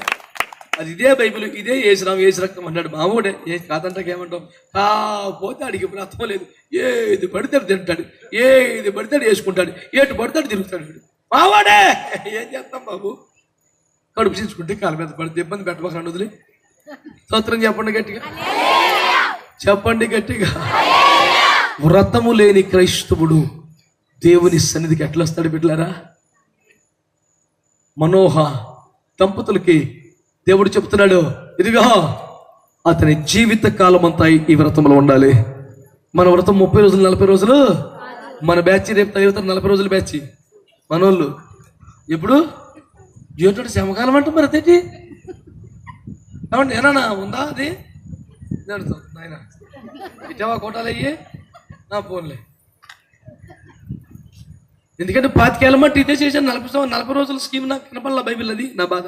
అది ఇదే బైబిల్, ఇదే ఏసురాం ఏసు రక్తం అన్నాడు మావోడే. కాదంటాకి ఏమంటాం? కాకపోతే అడిగి వ్రతం లేదు, ఏది పడితే తింటాడు, ఏది పడితే వేసుకుంటాడు, ఏటు పడితే తిరుగుతాడు మావాడే. ఏం చేస్తాం బాబు? కడుపు చించుకుంటే కాళ్ళ మీద పడితే ఇబ్బంది పెట్టబోకండి, వదిలి. స్తోత్రం చెప్పండి గట్టిగా, చెప్పండి గట్టిగా. వ్రతము లేని క్రైస్తవుడు దేవుని సన్నిధికి ఎట్లా వస్తాడు బిడ్డలారా? మనోహ దంపతులకి దేవుడు చెప్తున్నాడు, ఇదిగా అతని జీవిత కాలం అంతా ఈ వ్రతంలో ఉండాలి. మన వ్రతం 30 రోజులు 40 రోజులు. మన బ్యాచ్ రేపు తగ్గుతారు 40 రోజుల బ్యాచ్ మనోళ్ళు. ఎప్పుడు జీవితం శ్రమకాలం అంట. మరి అదేంటి ఏమంటే ఏనా ఉందా అది నాయన ఇటవా కోటాలు అయ్యి నా ఫోన్లే. ఎందుకంటే 25 ఏళ్ళ మట్టి ఇదే చేశాను. 40 రోజుల స్కీమ్ నాకు కనపడాల బైబిల్. అది నా బాధ.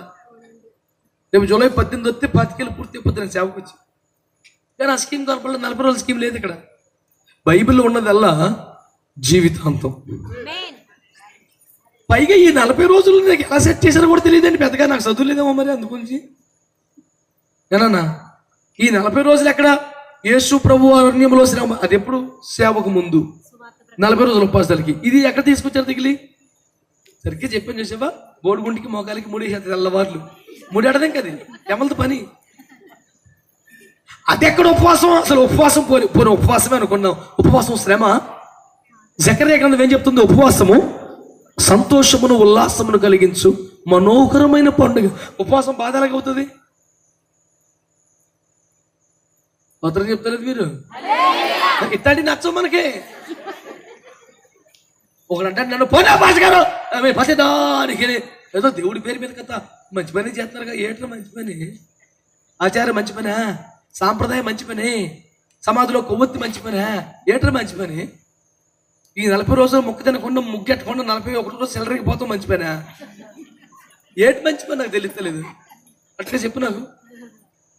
రేపు జూలై 18 వస్తే 25 ఏళ్ళు పూర్తి అయిపోతుంది నేను సేవకు వచ్చి. కానీ ఆ స్కీమ్ కనపడలేదు, 40 రోజుల స్కీమ్ లేదు ఇక్కడ. బైబిల్లో ఉన్నదల్లా జీవితాంతం. పైగా ఈ 40 రోజులు నాకు ఎలా సెట్ చేశారో కూడా తెలియదండి. పెద్దగా నాకు చదువు లేదేమో మరి అందుగురించి. ఏనన్నా ఈ 40 రోజులు ఎక్కడ? యేసు ప్రభు అరణ్యంలో శ్రమ. అది ఎప్పుడు? సేవకు ముందు 40 రోజుల ఉపవాసాలకి. ఇది ఎక్కడ తీసుకొచ్చారు దిగిలి? సరిగ్గా చెప్పాను చూసావా, బోడిగుంటికి మోకాలికి ముడేసేది తెల్లవార్లు. ముడేడదేం కదా ఎమలతో పని. అది ఎక్కడ ఉపవాసం? అసలు ఉపవాసం పోనీ ఉపవాసమే అనుకున్నాం. ఉపవాసం శ్రమ. జకర్యా గ్రంథం ఏం చెప్తుంది? ఉపవాసము సంతోషమును ఉల్లాసమును కలిగించు మనోహరమైన పండుగ. ఉపవాసం బాధ ఎలాగవుతుంది? ఉత్తరం చెప్తారు మీరు. ఇట్లాంటి నచ్చవు మనకి. ఒకడంటే నన్ను పోనా భాష గారు పసిదానికి ఏదో దేవుడి పేరు మీద కదా మంచి పని చేస్తున్నారుగా. ఏట్లా మంచి పని? ఆచారం మంచి పనా? సాంప్రదాయం మంచి పని? సమాధిలో కొవ్వొత్తి మంచి పనా? ఏట్లా మంచి పని? ఈ 40 రోజులు ముక్క తినకుండా ముగ్గెట్టకుండా 41 రోజు సెలరీకి పోతాం మంచి పనా? ఏటి మంచి పని నాకు తెలియలేదు. అట్లా చెప్పు నాకు.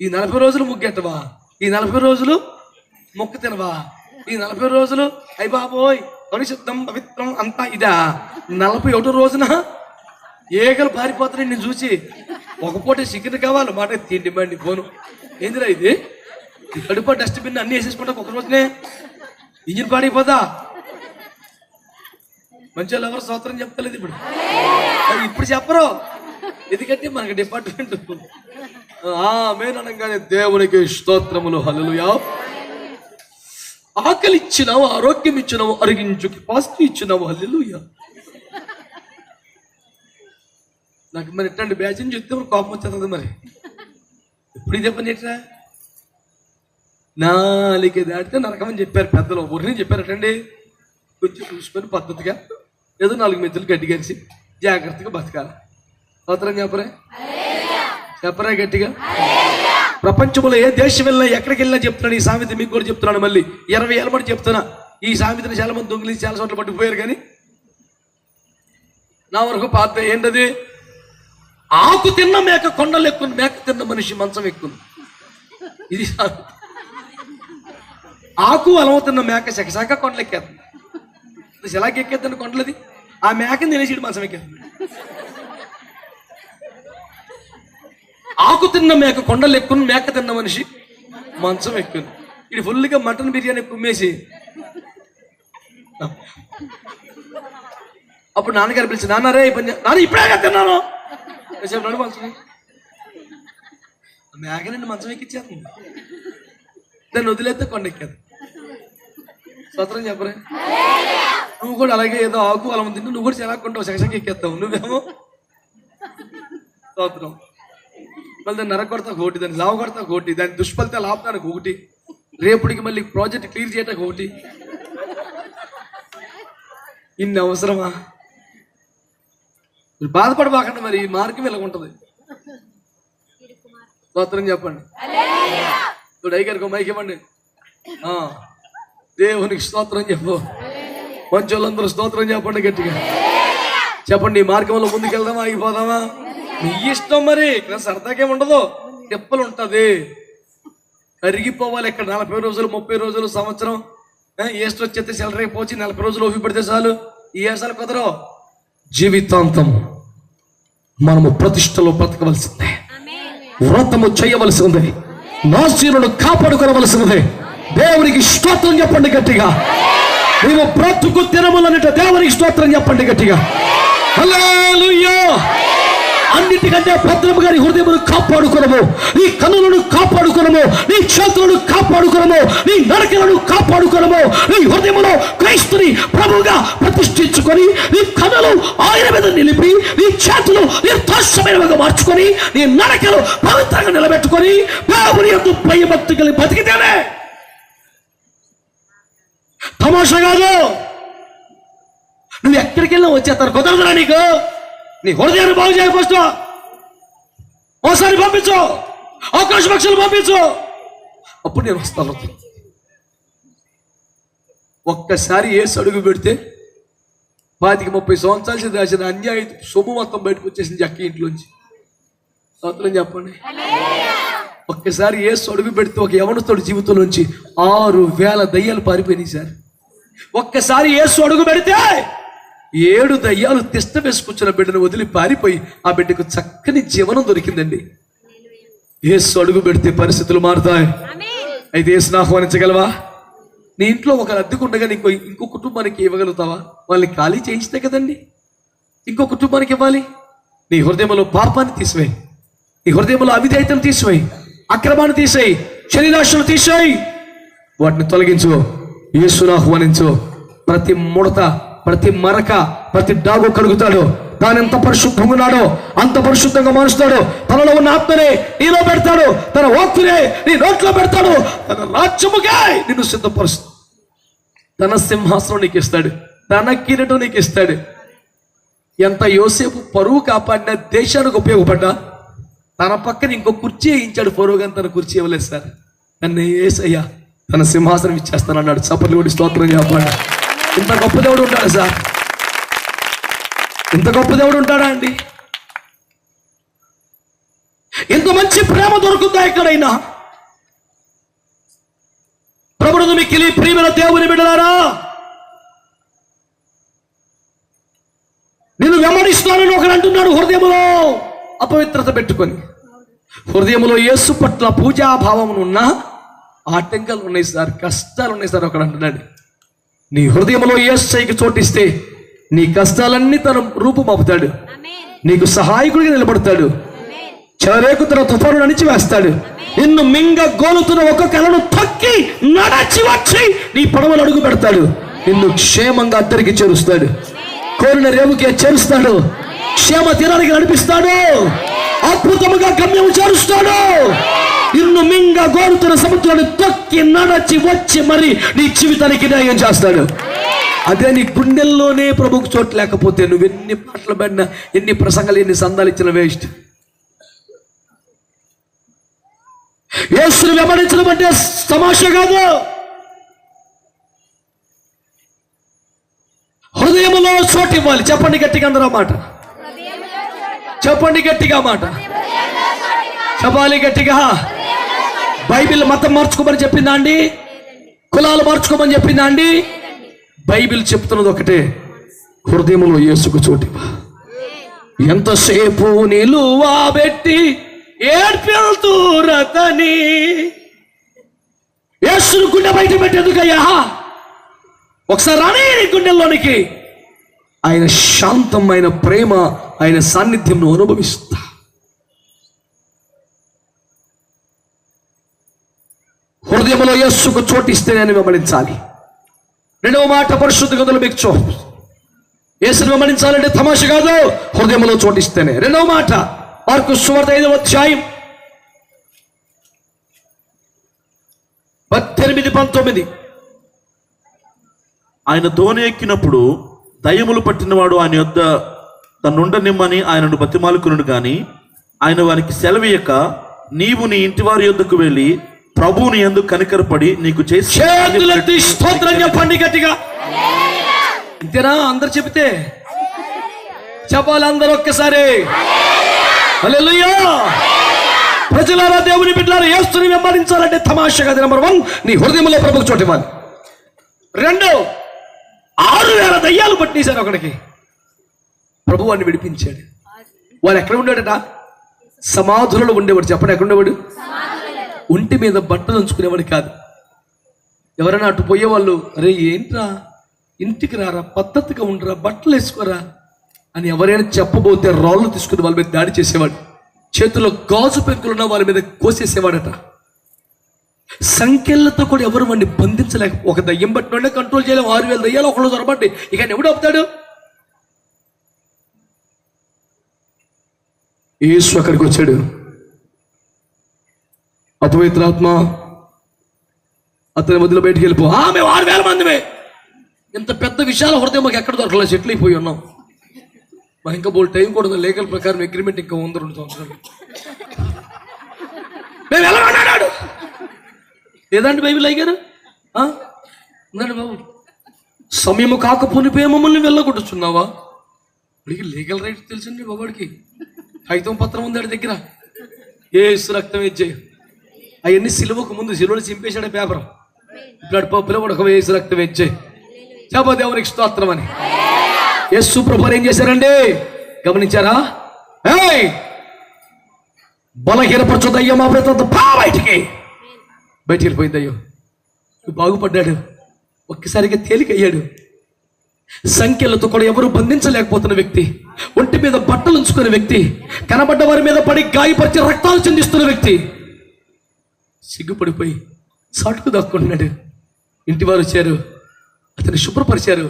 ఈ 40 రోజులు ముగ్గెట్టవా? ఈ 40 రోజులు మొక్క తినవా? ఈ 40 రోజులు అయ్య బాబోయ్ పరిశుద్ధం పవిత్రం అంతా ఇదా? 41 రోజున ఏగలు పారిపోతున్నాయి నేను చూసి. ఒక పూట చికెన్ కావాలి, మాట తిండి బండి పోను. ఏందిరా ఇది? కడుపు డస్ట్బిన్ అన్ని వేసేసుకుంటా ఒక రోజునే ఇంజిన్ పాడైపోదా? మంచి వాళ్ళు ఎవరు స్తోత్రం చెప్తలేదు ఇప్పుడు. ఇప్పుడు చెప్పరు, ఎందుకంటే మనకి డిపార్ట్మెంట్ మేననగానే దేవునికి స్తోత్రములు హల్లెలూయా. ఆకలి ఇచ్చినావు, ఆరోగ్యం ఇచ్చినావు, అరిగించు కెపాసిటీ ఇచ్చినావు హల్లెలూయా. నాకు మరి ఇట్లాంటి బ్యాచ్ని చెప్తే కోపం వచ్చేస్తుంది. మరి ఎప్పుడు ఇదే పని ఎట్రా? నాలుగే దాటితే నరకమని చెప్పారు పెద్దలు. ఊరిని చెప్పారటండి. కొంచెం చూసుకొని పద్ధతిగా ఏదో 4 మెతులు గడ్డి కలిసి జాగ్రత్తగా బతకాలి. స్తోత్రం చెప్పరే, చెప్పరా గట్టిగా. ప్రపంచంలో ఏ దేశం వెళ్ళినా ఎక్కడికి వెళ్ళినా చెప్తున్నాను ఈ సామెత, మీకు కూడా చెప్తున్నాను. మళ్ళీ 20 ఏళ్ళ బట్టి చెప్తున్నా. ఈ సామెతని చాలా మంది దొంగిలించి చాలా చోట్ల పట్టుకుపోయారు. కానీ నా వరకు పాత ఏంటది? ఆకు తిన్న మేక కొండలు ఎక్కుంది, మేక తిన్న మనిషి మంచం ఎక్కుంది. ఇది ఆకు అలవ తిన్న మేక శకశాక కొండలు ఎక్కేస్తుంది. ఎలాగ ఎక్కేద్దని కొండలది? ఆ మేకని తినేసి మంచం ఎక్కేస్తుంది. ఆకు తిన్న మేక కొండలు ఎక్కుంది, మేక తిన్న మనిషి మంచం ఎక్కుంది. ఇది ఫుల్గా మటన్ బిర్యానీ కుమ్మేసి అప్పుడు నాన్నగారు పిలిచి, నాన్నరే నాన్న ఇప్పుడే తిన్నాను మంచం మేక నుండి మంచం ఎక్కిచ్చేస్తుంది. దాన్ని వదిలేస్తే కొండ ఎక్కారు. స్తోత్రం చెప్పరే. నువ్వు కూడా అలాగే ఏదో ఆకు అలా తింటే నువ్వు కూడా చెలాక్కుంటావు, శకశకి ఎక్కేస్తావు. నువ్వేమో స్తోత్రం. మళ్ళీ దాన్ని నరకొడతా ఒకటి, దాన్ని లావు కొడతా ఒకటి, దాని దుష్ఫలితాలు ఆపడానికి ఒకటి, రేపటికి మళ్ళీ ప్రాజెక్ట్ క్లియర్ చేయడానికి ఒకటి. ఇన్ని అవసరమా? మీరు బాధపడబాకండి. మరి ఈ మార్గం ఇలా ఉంటుంది. స్తోత్రం చెప్పండి. ఇప్పుడు అయ్యగారికి మైక్ ఇవ్వండి. దేవునికి స్తోత్రం చెప్పు. మంచి వాళ్ళందరూ స్తోత్రం చెప్పండి గట్టిగా. చెప్పండి. ఈ మార్గంలో ముందుకెళ్దామా ఆగిపోదామా? నీ ఇష్టం. మరి ఇక్కడ సరదాకేం ఉండదు, తిప్పలు ఉంటుంది. కరిగిపోవాలి. ఇక్కడ 40 రోజులు 30 రోజులు సంవత్సరం ఏస్ట్ వచ్చేస్తే సెలరీ పోచి 40 రోజులు ఓపి పెడితే చాలు. ఈ ఏసాలు కుదరవు. జీవితాంతం మనము ప్రతిష్టలో బ్రతకవలసిందే, వ్రతము చేయవలసిందే, నాశీలను కాపాడుకోవలసిందే. దేవునికి స్తోత్రం చెప్పండి గట్టిగా. నీవు బ్రతుకు దినములన్నిట దేవునికి స్తోత్రం చెప్పండి గట్టిగా. హల్లెలూయా. అన్నిటికంటే భద్రము గారి హృదయమును కాపాడుకునము, నీ కన్నులను కాపాడుకునము, నీ చేతులను కాపాడుకునము, నీ నడకలను కాపాడుకునము. నీ హృదయములో క్రీస్తుని ప్రభువుగా ప్రతిష్ఠించుకొని, నీ కన్నులు ఆయన మీద నిలిపి, నీ చేతులు నిర్దోషమైనవిగా మార్చుకొని, నీ నడకలు పవిత్రంగా నిలబెట్టుకొని దేవుని యందు భయభక్తి కలిగి బతికితేనే. తమాషా కాదు. నువ్వు ఎక్కడికి వెళ్ళినా వచ్చేస్తారు. కుదరదురా నీకు. నీ హృదయాన్ని బాగు చేయ. ఫస్ట్ ఓసారి పంపించు, ఆకాశ పక్షులు పంపించు, అప్పుడు నేను వస్తాను. ఒక్కసారి ఏసు అడుగు పెడితే 25-30 సంవత్సరాలు దాచిన అన్యాయ సొమ్ము మొత్తం బయటకు వచ్చేసింది అక్క ఇంట్లోంచి. స్తోత్రం చెప్పండి. ఒక్కసారి ఏసు అడుగు పెడితే ఒక యవనస్తుడి జీవితంలోంచి 6,000 దయ్యాలు పారిపోయినాయి సార్. ఒక్కసారి ఏసు అడుగు పెడితే 7 దయ్యాలు తిష్ట వేసుకొచ్చిన బిడ్డను వదిలి పారిపోయి ఆ బిడ్డకు చక్కని జీవనం దొరికిందండి. యేసు అడుగు పెడితే పరిస్థితులు మారుతాయి. అయితే యేసుని ఆహ్వానించగలవా? నీ ఇంట్లో ఒక అద్దెకుండగా ఇంకో కుటుంబానికి ఇవ్వగలుగుతావా? వాళ్ళని ఖాళీ చేయిస్తే కదండి ఇంకో కుటుంబానికి ఇవ్వాలి. నీ హృదయంలో పాపాన్ని తీసివేయి, నీ హృదయంలో అవిధేయతను తీసివేయి, అక్రమాన్ని తీసేయి, శరీరాశను తీసేయి, వాటిని తొలగించు. యేసుని ఆహ్వానించు. ప్రతి ముడత, ప్రతి మరక, ప్రతి డాగు కడుగుతాడు. తాను ఎంత పరిశుద్ధంగా ఉన్నాడో అంత పరిశుద్ధంగా మారుస్తాడు. తనలో ఉన్న ఆత్మనే నీలో పెడతాడు, తన వాక్కునే నీ నోట్లో పెడతాడు, తన రాజ్యముగా నిన్ను సిద్ధపరుస్తాడు. తన సింహాసనం నీకు ఇస్తాడు, తన కిరీటం నీకు ఇస్తాడు. ఎంత యోసేపు పరువు కాపాడిన దేశానికి ఉపయోగపడ్డా తన పక్కన ఇంకో కుర్చీ వేయించాడు. ఫరోగా తన కుర్చీ ఇవ్వలేదు సార్. నన్ను యేసయ్య తన సింహాసనం ఇచ్చేస్తానన్నాడు. చప్పట్లు కొట్టి స్తోత్రం చెప్పండి. ఇంత గొప్ప దేవుడు ఉంటాడా సార్? ఇంత గొప్ప దేవుడు ఉంటాడా అండి? ఇంత మంచి ప్రేమ దొరుకుతుందా ఎక్కడైనా? ప్రభువును మిక్కిలి ప్రియమైన దేవుని బిడ్డలారా, నిన్ను వెంబడిస్తానని ఒకడు అంటున్నాడు. హృదయములో అపవిత్రత పెట్టుకొని, హృదయంలో యేసు పట్ల పూజాభావమును ఉన్న ఆటంకాలు ఉన్నాయి సార్, కష్టాలు ఉన్నాయి సార్. ఒకడు అంటున్నాడు, నీ హృదయంలో యేసయ్యకి చోటిస్తే నీ కష్టాలన్నీ తన రూపం ఆపుతాడు, నీకు సహాయకుడిగా నిలబడతాడు, చెలరేకుతున్న తుఫాను నడిచి వేస్తాడు, నిన్ను మింగ గోలుతున్న ఒక కలను తొక్కి నడచి వచ్చి నీ పడవలు అడుగు పెడతాడు, నిన్ను క్షేమంగా అద్దరికి చేరుస్తాడు, కోరిన రేవుకి చేరుస్తాడు, క్షేమ తీరానికి నడిపిస్తాడు, అద్భుతముగా గమ్యం చేరుస్తాడు. నిన్ను మింగ గోరుతున్న సముద్రాన్ని తొక్కి నడచి వచ్చి మరి నీ జీవితానికి న్యాయం చేస్తాడు. అదే నీ గుండెల్లోనే ప్రభుకు చోటు లేకపోతే నువ్వు ఎన్ని పాటలు పడినా, ఎన్ని ప్రసంగాలు, ఎన్ని సందాలు ఇచ్చిన వేస్ట్. యేసుని వెంబడించడం అంటే తమాషా కాదు. హృదయంలో చోటు ఇవ్వాలి. చెప్పండి గట్టిగా అందరూ మాట. చెప్పండి గట్టిగా మాట. చెప్పాలి గట్టిగా. బైబిల్ మతం మార్చుకోమని చెప్పిందా అండి? కులాలు మార్చుకోమని చెప్పిందా అండి? బైబిల్ చెప్తున్నది ఒకటే, హృదయంలో యేసుకు చోటివా. ఎంతసేపు నిలువబెట్టి ఏడ్పెళ్తూరతని యేసును గుండె బయట పెట్టేందుకయ్యా. ఒకసారి రాని గుండెల్లోనికి. ఆయన శాంతం, ఆయన ప్రేమ, ఆయన సాన్నిధ్యం అనుభవిస్తా. హృదయంలో యేసుకు చోటిస్తే నేను వెంబడించాలి. రెండవ మాట, పరిశుద్ధ గ్రంథంలో మీకు యేసును వెంబడించాలంటే తమాష కాదు, హృదయంలో చోటిస్తేనే. రెండవ మాట, మార్కు సువార్త 5వ అధ్యాయం 18-19. ఆయన దోణి ఎక్కినప్పుడు దయ్యములు పట్టినవాడు ఆయన యొద్ద తన్నుండనిమ్మని ఆయనను బతిమాలుకునుడు గాని ఆయన వారికి సెలవీయక, నీవు నీ ఇంటి వారి యొద్దకు వెళ్ళి ప్రభువుని యందు కనికరపడి నీకు చేసి స్తోత్రం చెప్పండి గట్టిగా. అంతేనా? అందరు చెబితే చెప్పాలి. అందరూ ఒక్కసారి హల్లెలూయా. ప్రజలారా, దేవుని బిడ్డలారా, యేసుని వెంబడించాలంటే తమాషా కాదు. నెంబర్ 1, నీ హృదయంలో ప్రభుకు చోటు ఇవ్వాలి. 2, 6,000 దయ్యాలు పట్టేశారు ఒకడికి. ప్రభు వాడిని విడిపించాడు. వాడు ఎక్కడ ఉండేవాడట? సమాధులలో ఉండేవాడు. చెప్పండి, ఎక్కడ ఉండేవాడు? ఒంటి మీద బట్టలు ఉంచుకునేవాడు కాదు. ఎవరైనా అటు పోయేవాళ్ళు, అరే ఏంట్రా, ఇంటికి రారా, పద్ధతిగా ఉండరా, బట్టలు వేసుకోరా అని ఎవరైనా చెప్పబోతే రాళ్ళు తీసుకుని వాళ్ళ మీద దాడి చేసేవాడు. చేతుల్లో గాజు పెంకులున్న వాళ్ళ మీద కోసేసేవాడట. సంఖ్యలతో కూడా ఎవరు వాడిని బంధించలేక, ఒక దయ్యం పట్టినోడే కంట్రోల్ చేయలేము. 6,000 దయ్యాలు ఒకళ్ళు దొరబడ్డాయి. ఇక ఎవడు ఆపుతాడు? యేసు అక్కడికి వచ్చాడు. అపవిత్రాత్మ అతని మధ్యలో బయటికి వెళ్ళిపో. మేము 6,000 మందిమే. ఇంత పెద్ద విషయాల హృదయం మాకు ఎక్కడ దొరకలేదు, సెటిల్ అయిపోయి ఉన్నాం. మాకు ఇంకా బోల్ టైం కూడా ఉంది. లీగల్ ప్రకారం అగ్రిమెంట్ ఇంకా ఉంది 2 సంవత్సరాలు. మేము ఎలా అన్నాడు లేదండి బైబిల్ అయ్యారు ఉన్నాడు బాబు. సమయము కాకపోనిపోయే మమ్మల్ని వెళ్ళగొట్టుచున్నావా? వాడికి లీగల్ రైట్ తెలిసింది బాబాడికి. కాగితం పత్రం ఉంది వాడి దగ్గర. యేసు రక్తం ఇచ్చేయి. అవన్నీ సిలువకు ముందు సిలువలు చింపేశాడే పేపర్. ఇప్పుడు పిల్లవాడు ఒక యేసు రక్తం ఇచ్చేయి. చెప్ప దేవునికి స్తోత్రం అని. యేసు ప్రభువు ఏం చేశారండి? గమనించారా? బలహీనపరచు దయ్యం బయటికి వెళ్ళిపోయింది. అయ్యో, బాగుపడ్డాడు. ఒక్కసారిగా తేలికయ్యాడు. సంఖ్యలతో కూడా ఎవరు బంధించలేకపోతున్న వ్యక్తి, ఒంటి మీద బట్టలు ఉంచుకునే వ్యక్తి, కనబడ్డ వారి మీద పడి గాయపరిచి రక్తాలు చెందిస్తున్న వ్యక్తి సిగ్గుపడిపోయి సాటుకు దాక్కుంటున్నాడు. ఇంటి వారు వచ్చారు, అతన్ని శుభ్రపరిచారు,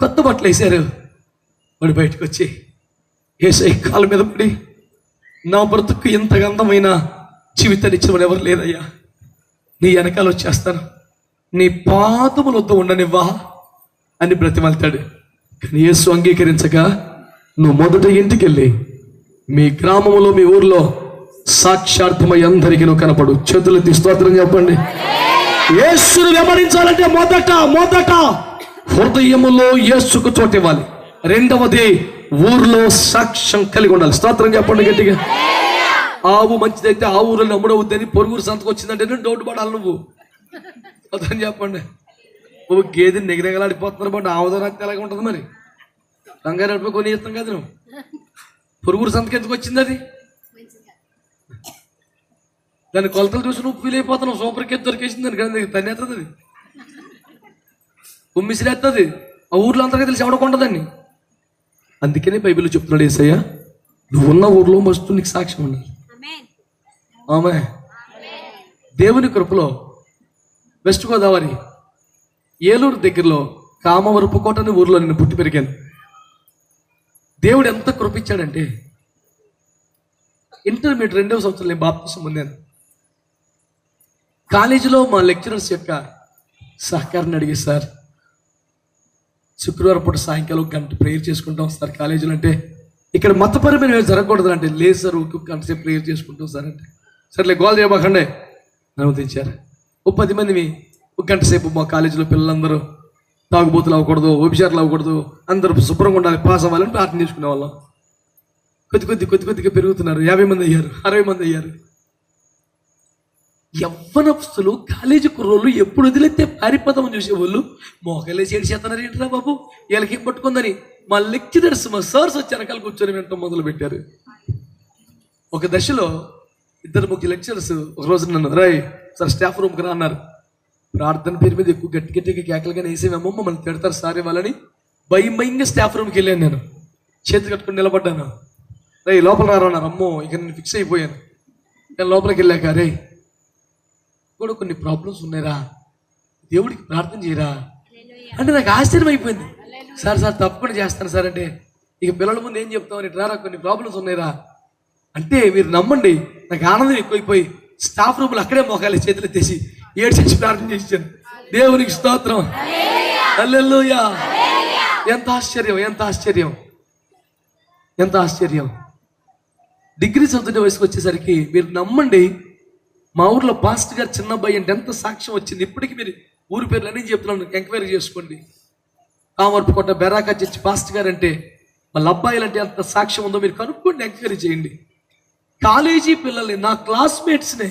కొత్త బట్టలు వేశారు. వాడు బయటకు వచ్చి యేసయ్య కాళ్ళ మీద పడి, నా బ్రతుకు ఇంత అందమైన జీవితాన్ని ఇచ్చినవాడు ఎవరు లేదయ్యా, నీ వెనకాల వచ్చేస్తాను, నీ పాదముల వద్ద ఉండనివ్వా అని బ్రతిమాలుతాడు. కానీ యేసు అంగీకరించగా, నువ్వు మొదట ఇంటికి వెళ్ళి మీ గ్రామంలో మీ ఊర్లో సాక్షార్థమై అందరికీ నువ్వు కనపడు. చేతులు ఎత్తి స్తోత్రం చెప్పండి. యేసును వెంబడించాలంటే మొదట హృదయములో యేసుకు చోటు ఇవ్వాలి. రెండవది ఊర్లో సాక్ష్యం కలిగి ఉండాలి. స్తోత్రం చెప్పండి గట్టిగా. ఆవు మంచిదైతే ఆ ఊరిలో అమ్ముడవుద్దని పొరుగురు సంతకు వచ్చిందంటే నేను డౌట్ పడాలి. నువ్వు స్తోత్రం చెప్పండి. నువ్వు గేదెని నిగరగలాడిపోతున్నారు బట్ ఆవుదో రాత్రి ఎలాగ ఉంటుంది మరి? కంగారు నడిపి కొని ఇస్తాం కదా నువ్వు. పొరుగురు సంతకు ఎందుకు వచ్చింది అది? దాని కొలతలు చూసి నువ్వు ఫీల్ అయిపోతున్నావు. సూపర్ కేసు దొరికేసింది దానికి, కానీ తన్నేస్తుంది అది, ఉమ్మిసిరేస్తుంది. ఆ ఊర్లో అందరికీ తెలిసి ఎవడకుండదండి. అందుకనే బైబిల్ చెప్తున్నాడు, యేసయ్య నువ్వు ఉన్న ఊర్లో మస్తు నీకు సాక్ష్యం ఉండాలి. ఆమె దేవుని కృపలో వెస్ట్ గోదావరి ఏలూరు దగ్గరలో కామవరపుకోట అనే ఊర్లో నేను పుట్టి పెరిగాను. దేవుడు ఎంత కృపించాడంటే, ఇంటర్మీడియట్ 2వ సంవత్సరం నేను బాప్తిసం పొందాను. కాలేజీలో మా లెక్చరర్స్ యొక్క సహకారాన్ని అడిగి, సార్ శుక్రవారం పూట సాయంకాలం 1 గంట ప్రేయర్ చేసుకుంటాం సార్ కాలేజీలో. అంటే ఇక్కడ మతపరమైన జరగకూడదు అంటే, లేదు సార్ ఒక గంట సేపు ప్రేయర్ చేసుకుంటాం సార్ అంటే, సర్లే గోల్ చేయబాకండి అనుమతించారు. ఓ 10 మంది ఒక గంట సేపు మా కాలేజీలో పిల్లలందరూ తాగుబోతులు అవ్వకూడదు, వ్యభిచారులు అవ్వకూడదు, అందరూ శుభ్రంగా ఉండాలి, పాస్ అవ్వాలని ప్రార్థన చేసుకునే వాళ్ళం. కొద్దిగా పెరుగుతున్నారు. 50 మంది అయ్యారు, 60 మంది అయ్యారు. యవ్వనస్తులు, కాలేజీ కుర్రోళ్ళు ఎప్పుడు వదిలేస్తే పారిపోతామని చూసేవాళ్ళు మోకాలే చేసేస్తున్నారు. ఏంట్రా బాబు వీళ్ళకి ఏం పట్టుకుందని మా లెక్చరర్స్, మా సార్స్ వచ్చి వెనకాల కూర్చొని వినటం మొదలు పెట్టారు. ఒక దశలో 2-3 లెక్చరర్స్ ఒక రోజు నన్ను రాయ్ సార్ స్టాఫ్ రూమ్కి రా అన్నారు. ప్రార్థన పేరు మీద ఎక్కువ గట్టిగా కేకలుగానే వేసేమేమో మమ్మల్ని తిడతారు సార్ వాళ్ళని భయంగా స్టాఫ్ రూమ్కి వెళ్ళాను. నేను చేతులు కట్టుకుని నిలబడ్డాను. రే లోపల రారన్నారు. అమ్మో ఇక నేను ఫిక్స్ అయిపోయాను. నేను లోపలికి వెళ్ళాక రే కూడా కొన్ని ప్రాబ్లమ్స్ ఉన్నాయిరా, దేవుడికి ప్రార్థన చేయరా అంటే నాకు ఆశ్చర్యం అయిపోయింది. సార్ తప్పకుండా చేస్తాను సార్ అంటే, ఇక పిల్లల ముందు ఏం చెప్తామని రారా కొన్ని ప్రాబ్లమ్స్ ఉన్నాయిరా అంటే మీరు నమ్మండి నాకు ఆనందం ఎక్కువైపోయి స్టాఫ్ రూమ్లో అక్కడే మోకాలి చేతులు ఎత్తేసి ఏడ్చి ప్రార్థన చేశాను. దేవునికి స్తోత్రం, హల్లెలూయా. ఎంత ఆశ్చర్యం. డిగ్రీ చదువుతున్న వయసుకు వచ్చేసరికి మీరు నమ్మండి మా ఊర్లో పాస్ట్ గారు చిన్న అబ్బాయి అంటే ఎంత సాక్ష్యం వచ్చింది. ఇప్పటికీ మీరు ఊరి పేర్లు అన్నీ చెప్తున్నాను, ఎంక్వైరీ చేసుకోండి. కామర్పుకొండ బెరాకా చర్చి పాస్ట్ గారు అంటే వాళ్ళ అబ్బాయిలు అంటే ఎంత సాక్ష్యం ఉందో మీరు కనుక్కోండి, ఎంక్వైరీ చేయండి. కాలేజీ పిల్లల్ని, నా క్లాస్మేట్స్నే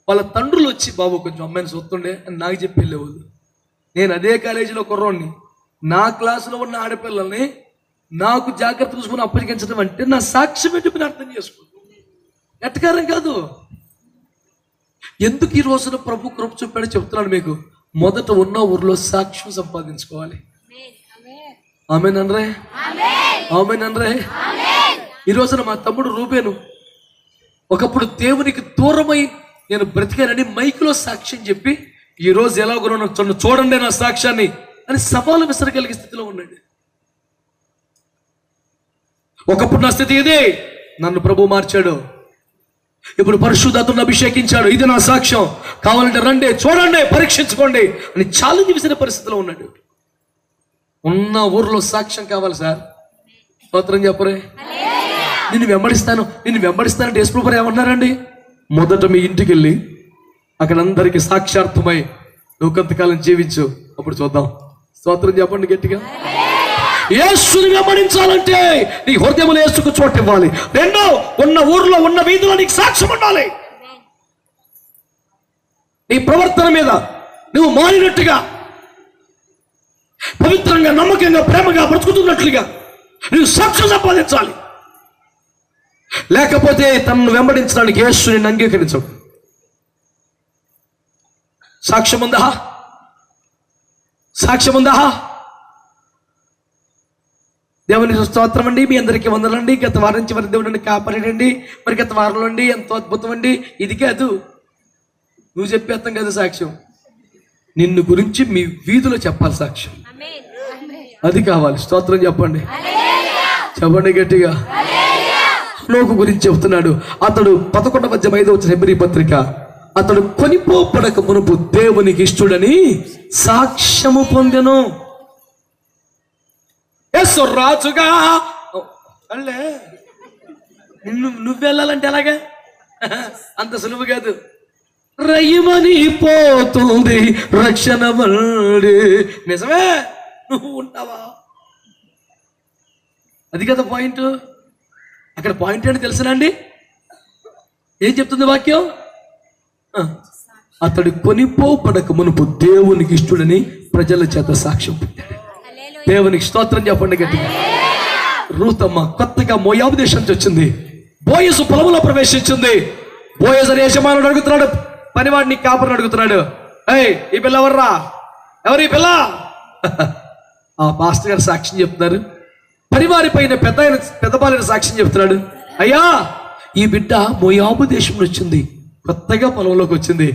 వాళ్ళ తండ్రులు వచ్చి బాబు కొంచెం అమ్మాయిని చూస్తుండే అని నాకు చెప్పి వెళ్ళేవాళ్ళు. నేను అదే కాలేజీలో కుర్రోడిని, నా క్లాసులో ఉన్న ఆడపిల్లల్ని నాకు జాగ్రత్త చూసుకుని అప్పగించడం అంటే నా సాక్ష్యం ఏంటి మీరు అర్థం చేసుకోండి. ఎట్టకారం కాదు. ఎందుకు ఈ రోజున ప్రభు కృప చూపాడో చెప్తున్నాను మీకు. మొదట ఉన్న ఊర్లో సాక్ష్యం సంపాదించుకోవాలి. ఆమేన్ అనరే. ఈ రోజున మా తమ్ముడు రూబేను ఒకప్పుడు దేవునికి దూరమై నేను బ్రతికానని మైకులో సాక్ష్యం చెప్పి ఈ రోజు ఎలాగో చూడండి నా సాక్ష్యాన్ని అని సవాలు విసరగలిగే స్థితిలో ఉన్నాడు. ఒకప్పుడు నా స్థితి ఇదే, నన్ను ప్రభు మార్చాడు. ఇప్పుడు పరిశుద్ధాత్మను అభిషేకించాడు, ఇది నా సాక్ష్యం, కావాలంటే రండి చూడండి పరీక్షించుకోండి అని ఛాలెంజ్ విసిన పరిస్థితిలో ఉన్నాడు. ఉన్న ఊర్లో సాక్ష్యం కావాలి సార్. స్తోత్రం చెప్పరే. నిన్ను వెంబడిస్తానంటే యేసు ప్రభువు ఏమన్నారండి? మొదట మీ ఇంటికి వెళ్ళి అక్కడ అందరికీ సాక్షార్థమై నువ్వు కొంతకాలం జీవించు, అప్పుడు చూద్దాం. స్తోత్రం చెప్పండి గట్టిగా. యేసుని వెంబడించాలంటే నీ హృదయంలో యేసుకు చోటు ఇవ్వాలి. రెండో, ఉన్న ఊర్లో ఉన్న వీధిలో నీకు సాక్ష్యం ఉండాలి. నీ ప్రవర్తన మీద నువ్వు మారినట్టుగా, పవిత్రంగా, నమ్మకంగా, ప్రేమగా బ్రతుకుతున్నట్లుగా నువ్వు సాక్ష్యం సంపాదించాలి. లేకపోతే తనను వెంబడించడానికి యేసుని అంగీకరించవు. సాక్ష్యం ఉందా? దేవుని స్తోత్రం అండి. మీ అందరికీ వందలండి. గత వారం నుంచి మరి దేవుడిని కాపాడండి. మరి గత వారంలో అండి ఎంతో అద్భుతం అండి. ఇది కాదు నువ్వు చెప్పేస్తాం కదా సాక్ష్యం, నిన్ను గురించి మీ వీధిలో చెప్పాలి సాక్ష్యం. అది కావాలి. స్తోత్రం చెప్పండి గట్టిగా. హనోకు గురించి చెబుతున్నాడు. అతడు 11:5 హెబ్రీ పత్రిక, అతడు కొనిపోపడక మునుపు దేవునికి ఇష్టడని సాక్ష్యము పొందెను. రాజుగా అల్లే నువ్వు వెళ్ళాలంటే ఎలాగా? అంత సులువు కాదు. రయ్యమని పోతుంది రక్షణ వల్లి. నిజమే, నువ్వు ఉంటావా? అది కదా పాయింట్. అక్కడ పాయింట్ ఏంటి తెలుసునండి? ఏం చెప్తుంది వాక్యం? అతడు కొనిపోపడక మునుపు దేవునికి ఇష్టడని ప్రజల చేత సాక్ష్యం పొందాడు. దేవునికి స్తోత్రం చెప్పండి గట్టిగా. రూతమ్మ కొత్తగా మోయాబు దేశం నుంచి వచ్చింది. బోయసు పొలంలో ప్రవేశించింది. బోయసు అనే యజమానుడు అడుగుతున్నాడు, పనివాడిని కాపరిని అడుగుతున్నాడు, ఈ పిల్ల ఎవర్రా? ఎవరు ఈ పిల్ల? ఆ పాస్టర్ గారు సాక్ష్యం చెప్తున్నారు. పరివారి పైన పెద్దపాలైన సాక్ష్యం చెప్తున్నాడు. అయ్యా, ఈ బిడ్డ మోయాబు దేశం వచ్చింది, కొత్తగా పొలంలోకి వచ్చింది.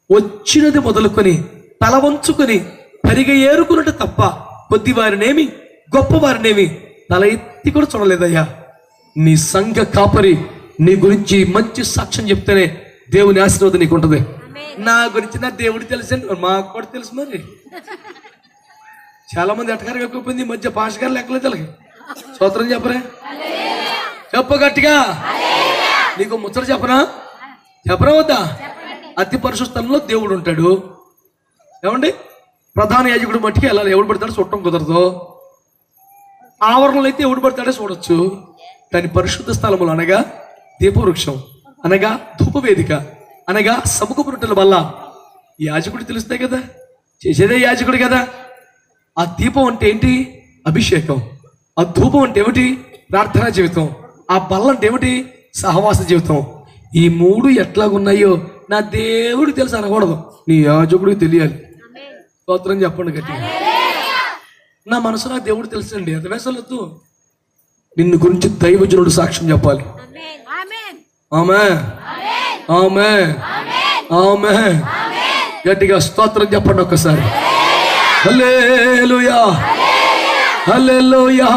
వచ్చినది మొదలుకొని తల వంచుకొని పరిగ ఏరుకున్నట్టు తప్ప కొద్దివారినేమి గొప్పవారినేమి తల ఎత్తి కూడా చూడలేదయ్యా. నీ సంఘ కాపరి నీ గురించి మంచి సాక్ష్యం చెప్తేనే దేవుని ఆశీర్వాదం నీకు ఉంటుంది. నా గురించి నా దేవుడు తెలుసండి, మాకు కూడా తెలుసు. మరి చాలా మంది ఎటకారం ఎక్కువైంది ఈ మధ్య. పాష గారు లెక్కలేదు తెలుగు. స్తోత్రం చెప్పరే. చెప్ప గట్టిగా. నీకు ముచ్చట చెప్పనా వద్దా? అతి పరిశుద్ధ స్థలంలో దేవుడు ఉంటాడు. ఏమండి, ప్రధాన యాజకుడు మట్టికి వెళ్ళాలి. ఎవడు పడతాడో చూడటం కుదరదు. ఆవరణలో అయితే ఎవడు పడతాడో చూడొచ్చు. కానీ పరిశుద్ధ స్థలములు అనగా దీపవృక్షం, అనగా ధూపవేదిక, అనగా సముఖపు రొట్టెల వల్ల యాజకుడు తెలుస్తాయి కదా, చేసేదే యాజకుడు కదా. ఆ దీపం అంటే ఏంటి? అభిషేకం. ఆ ధూపం అంటే ఏమిటి? ప్రార్థనా జీవితం. ఆ బల్ల అంటే ఏమిటి? సహవాస జీవితం. ఈ మూడు ఎట్లాగున్నాయో నా దేవుడు తెలుసు అనకూడదు, నీ యాజకుడికి తెలియాలి. స్తోత్రం చెప్పండి గట్టిగా. నా మనసు నా దేవుడు తెలుసండి, అది వేసలొద్దు. నిన్ను గురించి దైవజనుడు సాక్ష్యం చెప్పాలి. ఆమె ఆమె ఆమె గట్టిగా స్తోత్రం చెప్పండి ఒక్కసారి. హల్లెలూయా హల్లెలూయా.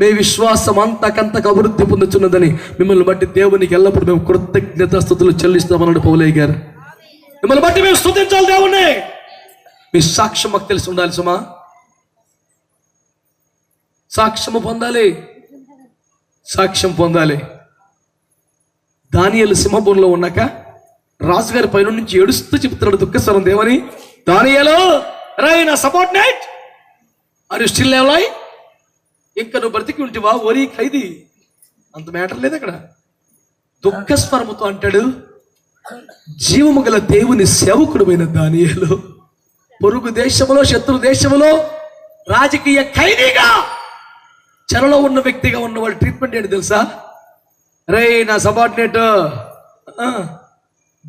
మీ విశ్వాసం అంతకంతకు అభివృద్ధి పొందుతున్నదని మిమ్మల్ని బట్టి దేవునికి ఎల్లప్పుడు మేము కృతజ్ఞతాస్తుతులు చెల్లిస్తామన్నాడు పౌలయ్య గారు. మిమ్మల్ని బట్టి మేము స్తుతించాలి దేవుణ్ణి. మీ సాక్ష్యం మాకు తెలిసి ఉండాలి సుమా. సాక్ష్యము పొందాలి, సాక్ష్యం పొందాలి. దానియేలు సింహపురంలో ఉన్నాక రాజుగారి పైన నుంచి ఏడుస్తూ చెప్తున్నాడు దుఃఖస్వరం దేవని, దానియేలు రై నా subordinate, are you still alive? ఇంకా నువ్వు బ్రతికి ఉంటివా ఓరి ఖైదీ? అంత మ్యాటర్ లేదు అక్కడ. దుఃఖస్వరముతో అంటాడు, జీవము గల దేవుని సేవకుడుమైన దానియేలు పొరుగు దేశములో, శత్రు దేశములో రాజకీయ ఖైదీగా చెరలో ఉన్న వ్యక్తిగా ఉన్న వాళ్ళ ట్రీట్మెంట్ ఏంటి తెలుసా? రే నా సబార్డినేట్,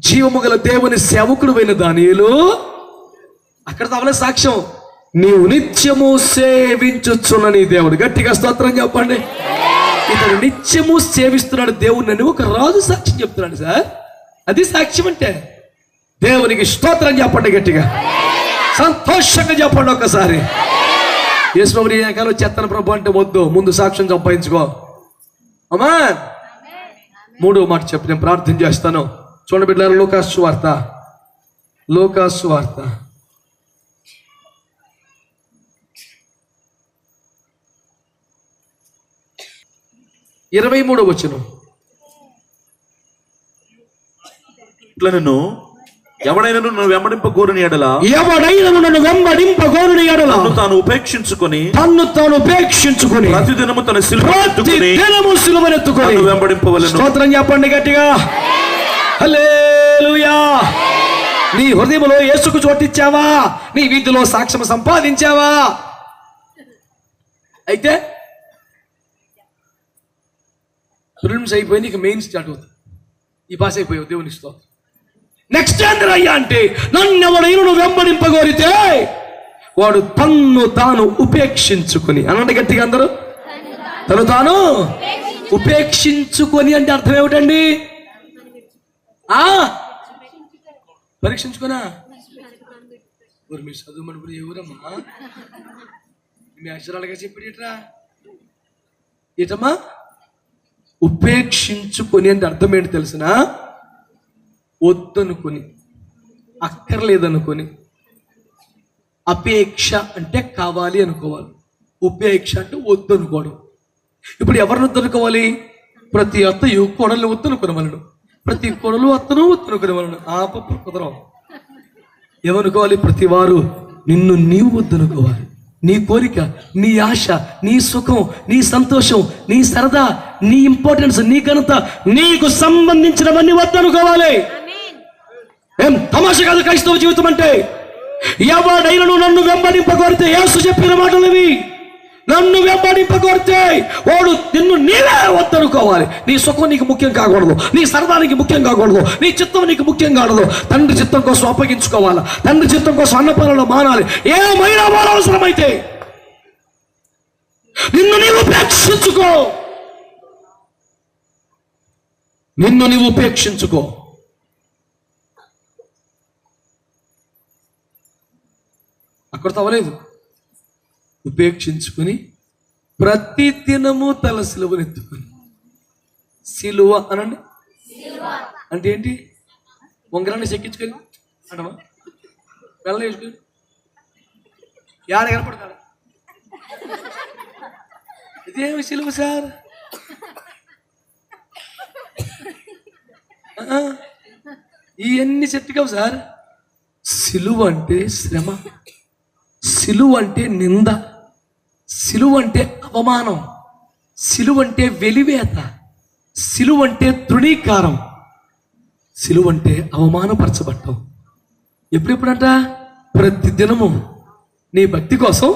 జీవము గల దేవుని సేవకుడుమైన దానియేలు, అక్కడ తవలే సాక్ష్యం, నీవు నిత్యము సేవించుచున్న నీ దేవుడు. గట్టిగా స్తోత్రం చెప్పండి. ఇతడు నిత్యము సేవిస్తున్నాడు దేవుడిని అని ఒక రాజు సాక్ష్యం చెప్తున్నాడు సార్. అది సాక్ష్యం అంటే. దేవునికి స్తోత్రం చెప్పండి గట్టిగా, సంతోషంగా చెప్పండి ఒక్కసారి. యేసుబాబు నీ వెనకాల చెత్తన ప్రభు అంటే వద్దు, ముందు సాక్ష్యం సంపాదించుకో. అమ్మా మూడో మాట చెప్పి నేను ప్రార్థన చేస్తాను. చూడండి బిడ్డలారా, లూకాసు సువార్త 23వ వచనం. ఇట్లా నేను ఎవడైనా నన్ను వెంబడింపగోరుని ఎడల, తన్ను తాను ఉపేక్షించుకొని ప్రతిదినము తన సిలువనెత్తుకొని వెంబడింపవలెను. స్తోత్రం చెప్పండి గట్టిగా. హల్లెలూయా. నీ హృదయంలో యేసుకు చోటిచ్చావా? నీ వీధిలో సాక్ష్యం సంపాదించావా? అయితే ప్రిలిమ్స్ అయిపోయి నీకు మెయిన్ స్టార్ట్ అవుతుంది. ఈ పాస్ అయిపోయావు, దేవుని స్తోత్రం. నెక్స్ట్ ఏంటయ్యా అంటే, నన్ను ఎవడైనా నువ్వు వెంబడింపగోరితే వాడు తన్ను తాను ఉపేక్షించుకొని, అనండి గట్టిగా అందరూ, తను తాను ఉపేక్షించుకొని అంటే అర్థం ఏమిటండి? పరీక్షించుకోనా? మీరు చదువుమని ఎవరమ్మా మీ అక్షరాలుగా చెప్పేటరా ఏటమ్మా? ఉపేక్షించుకొని అంటే అర్థం ఏంటి తెలిసిన? వద్దనుకొని, అక్కర్లేదనుకొని. అపేక్ష అంటే కావాలి అనుకోవాలి, ఉపేక్ష అంటే వద్దనుకోవడం. ఇప్పుడు ఎవరిని వద్దనుకోవాలి? ప్రతి అత్తయ్య కోడలు వద్దనుకునేవాళ్ళను, ప్రతి కోడలు అత్తను వద్దనుకునేవాళ్ళను. పప్పు కుదరం. ఏమనుకోవాలి? ప్రతి వారు నిన్ను నీవు వద్దనుకోవాలి. నీ కోరిక, నీ ఆశ, నీ సుఖం, నీ సంతోషం, నీ సరదా, నీ ఇంపార్టెన్స్, నీ ఘనత, నీకు సంబంధించినవన్నీ వద్దనుకోవాలి. ఏం తమాషా కాదు క్రైస్తవ జీవితం అంటే. ఎవడైనా నన్ను వెంబడింపగోరితే, యేసు చెప్పిన మాటలు ఇవి, నన్ను వెంబడింపగోరితే వాడు నిన్ను నీవే వద్దనుకోవాలి. నీ సుఖం నీకు ముఖ్యం కాకూడదు, నీ సరదా నీకు ముఖ్యం కాకూడదు, నీ చిత్తం నీకు ముఖ్యం కాకూడదు. తండ్రి చిత్తం కోసం అప్పగించుకోవాలా, తండ్రి చిత్తం కోసం అన్నపాలలో మానాలి. ఏమైనా అవసరమైతే నిన్ను నీవు ఉపేక్షించుకో, నిన్ను నీవు ఉపేక్షించుకో. అక్కడ తవ్వలేదు. ఉపేక్షించుకొని ప్రతి దినము తల సిలువనెత్తుకొని. సిలువ అనండి అంటే ఏంటి? వంగరాన్ని చెక్కించుకొని అంటమా? వెళ్ళ వేసుకొని యాడ కనపడతాడు. ఇదేమి సిలువ సార్? ఇవన్నీ సెట్ కావు సార్. సిలువ అంటే శ్రమ, సిలువ అంటే నింద, సిలువ అంటే అవమానం, సిలువ అంటే వెలివేత, సిలువ అంటే తృణీకారం, సిలువ అంటే అవమానపరచబట్టం. ఎప్పుడెప్పుడంట? ప్రతి దినము నీ భక్తి కోసం,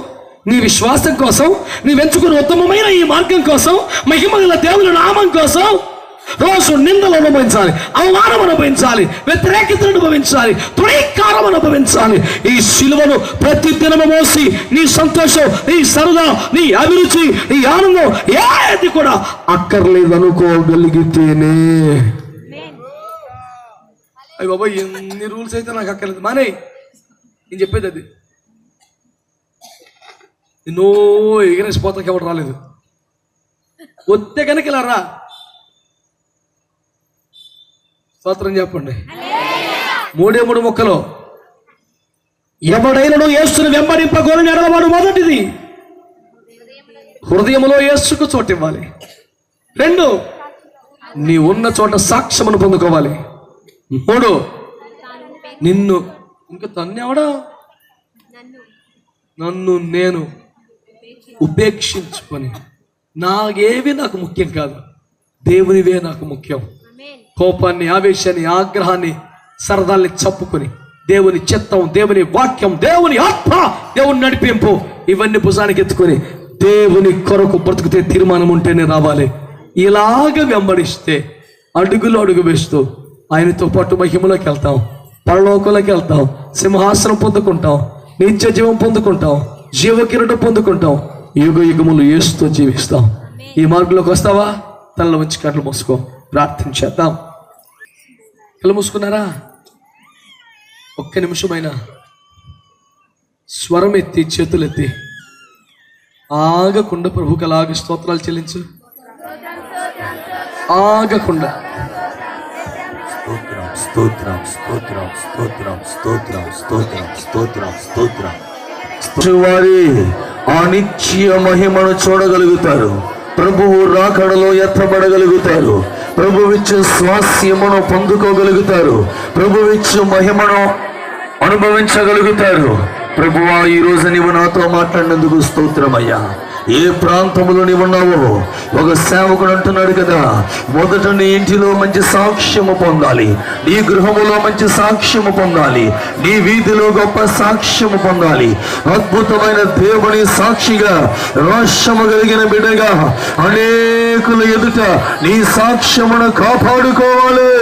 నీ విశ్వాసం కోసం, నీ వెంచుకున్న ఉత్తమమైన ఈ మార్గం కోసం, మహిమగల దేవుని నామం కోసం రోజు నిందలు అనుభవించాలి, అవమానం అనుభవించాలి, వ్యతిరేకతను అనుభవించాలి, తృణీకారం అనుభవించాలి. ఈ సిలువను ప్రతి దినము మోసి నీ సంతోషం, నీ సరదా, నీ అభిరుచి, నీ ఆనందం ఏది కూడా అక్కర్లేదు అనుకోగలిగితేనే. అయ్యి బాబా, ఎన్ని రూల్స్ అయితే నాకు అక్కర్లేదు, మానే నేను చెప్పేది అది. ఎన్నో ఎగరేసిపోతాకి ఎవరు రాలేదు, వస్తే కనుక ఇలా రా. స్తోత్రం చెప్పండి. 3 మొక్కలో ఎవడైనను యేసును వెంబడింపగోరని ఎడలవాడు మొదటిది హృదయంలో యేసుకు చోటు ఇవ్వాలి. 2 నీ ఉన్న చోట సాక్ష్యమును పొందుకోవాలి. 3 నిన్ను ఇంకా తన్నెవడా నన్ను నేను ఉపేక్షించుకొని నాకేవి నాకు ముఖ్యం కాదు, దేవునివే నాకు ముఖ్యం. కోపాన్ని, ఆవేశాన్ని, ఆగ్రహాన్ని, సరదాల్ని చప్పుకొని దేవుని చిత్తం, దేవుని వాక్యం, దేవుని ఆత్మ, దేవుని నడిపింపు ఇవన్నీ భుజానికి ఎత్తుకొని దేవుని కొరకు బ్రతుకుతే తీర్మానం ఉంటేనే రావాలి. ఇలాగ వెంబడిస్తే అడుగులు అడుగు వేస్తూ ఆయనతో పాటు మహిమలోకి వెళ్తాం, పరలోకంలోకి వెళ్తాం, సింహాసనం పొందుకుంటాం, నిత్య జీవం పొందుకుంటాం, జీవకిరీటం పొందుకుంటాం, యుగ యుగములు యేసుతో జీవిస్తాం. ఈ మార్గంలోకి వస్తావా? తనలో ఉంచి కళ్ళు మూసుకో, ప్రార్థన చేద్దాం. కళ్ళు మూసుకున్నారా? ఒక్క నిమిషమైనా స్వరం ఎత్తి, చేతులెత్తి ఆగకుండా ప్రభుకి అలాగ స్తోత్రాలు చెల్లించు. ఆగకుండా స్తోత్రం స్తోత్రం స్తోత్రం స్తోత్రం స్తోత్రం స్తోత్రం స్తోత్రం. వారి ఆ నిత్య మహిమను చూడగలుగుతారు, ప్రభువు రాకడలో ఎత్తబడగలుగుతారు, ప్రభువిచ్చు స్వాస్యమును పొందుకోగలుగుతారు, ప్రభువిచ్చు మహిమను అనుభవించగలుగుతారు. ప్రభువా, ఈ రోజు నీవు నాతో మాట్లాడినందుకు స్తోత్రమయ్యా. ఏ ప్రాంతంలో నీవు ఉన్నావో ఒక సేవకుడు అంటున్నాడు కదా, మొదట నీ ఇంటిలో మంచి సాక్ష్యము పొందాలి, నీ గృహములో మంచి సాక్ష్యము పొందాలి, నీ వీధిలో గొప్ప సాక్ష్యము పొందాలి. అద్భుతమైన దేవుని సాక్షిగా, రోషము కలిగిన బిడ్డగా అనేకుల ఎదుట నీ సాక్ష్యమును కాపాడుకోవాలి.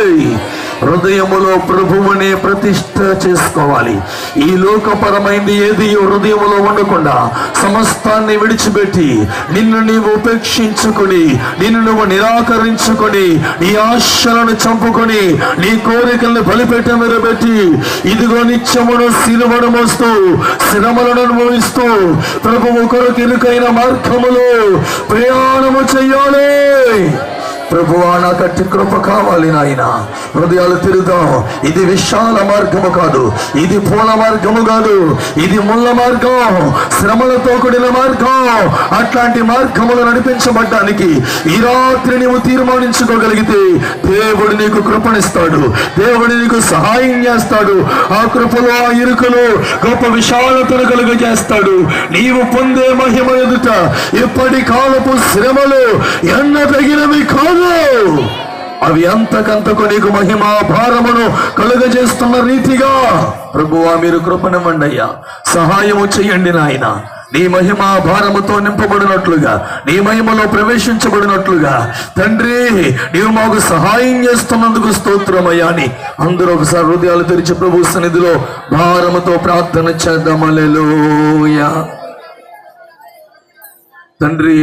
హృదయములో ప్రభువునే ప్రతిష్ఠ చేసుకోవాలి. ఈ లోకపరమైంది ఏది హృదయములో ఉండకుండా సమస్తాన్ని విడిచిపెట్టి నిన్ను నీవు ఉపేక్షించుకొని, నిన్ను నువ్వు నిరాకరించుకొని, నీ ఆశలను చంపుకొని, నీ కోరికలను బలిపెట్ట మీద పెట్టి ఇదిగో నిత్యమును సిలువను మోస్తూ శ్రమలను అనుభవిస్తూ ప్రభువు కొరకు ఇరుకైన మార్గములో ప్రయాణము చెయ్యాలి. ప్రభువా, నాకు అట్టి కృప కావాలి నాయన. హృదయాలు తిరుగుదాం. ఇది విశాల మార్గము కాదు, ఇది పూల మార్గము కాదు, ఇది ముళ్ళ మార్గం, శ్రమలతో కూడిన మార్గం. అట్లాంటి మార్గములు నడిపించబడ్డానికి ఈ రాత్రి నీవు తీర్మానించుకోగలిగితే దేవుడు నీకు కృపణిస్తాడు, దేవుడు నీకు సహాయం చేస్తాడు. ఆ కృపలో, ఆ ఇరుకులో గొప్ప విశాలతను కలుగజేస్తాడు. నీవు పొందే మహిమ ఎదుట ఇప్పటి కాలపు శ్రమలు ఎన్న తగినవి కాదు, అవి అంతకంతకు నీకు మహిమా భారమును కలుగజేస్తున్న రీతిగా ప్రభువా మీరు కృపనివ్వండి అయ్యా. సహాయము చెయ్యండి నాయన. నీ మహిమా భారముతో నింపబడినట్లుగా, నీ మహిమలో ప్రవేశించబడినట్లుగా తండ్రి నీవు మాకు సహాయం చేస్తున్నందుకు స్తోత్రమయ్యా అని అందరూ ఒకసారి హృదయాలు తెరిచి ప్రభు సన్నిధిలో భారముతో ప్రార్థన చేద్దాం. హల్లెలూయా. తండ్రి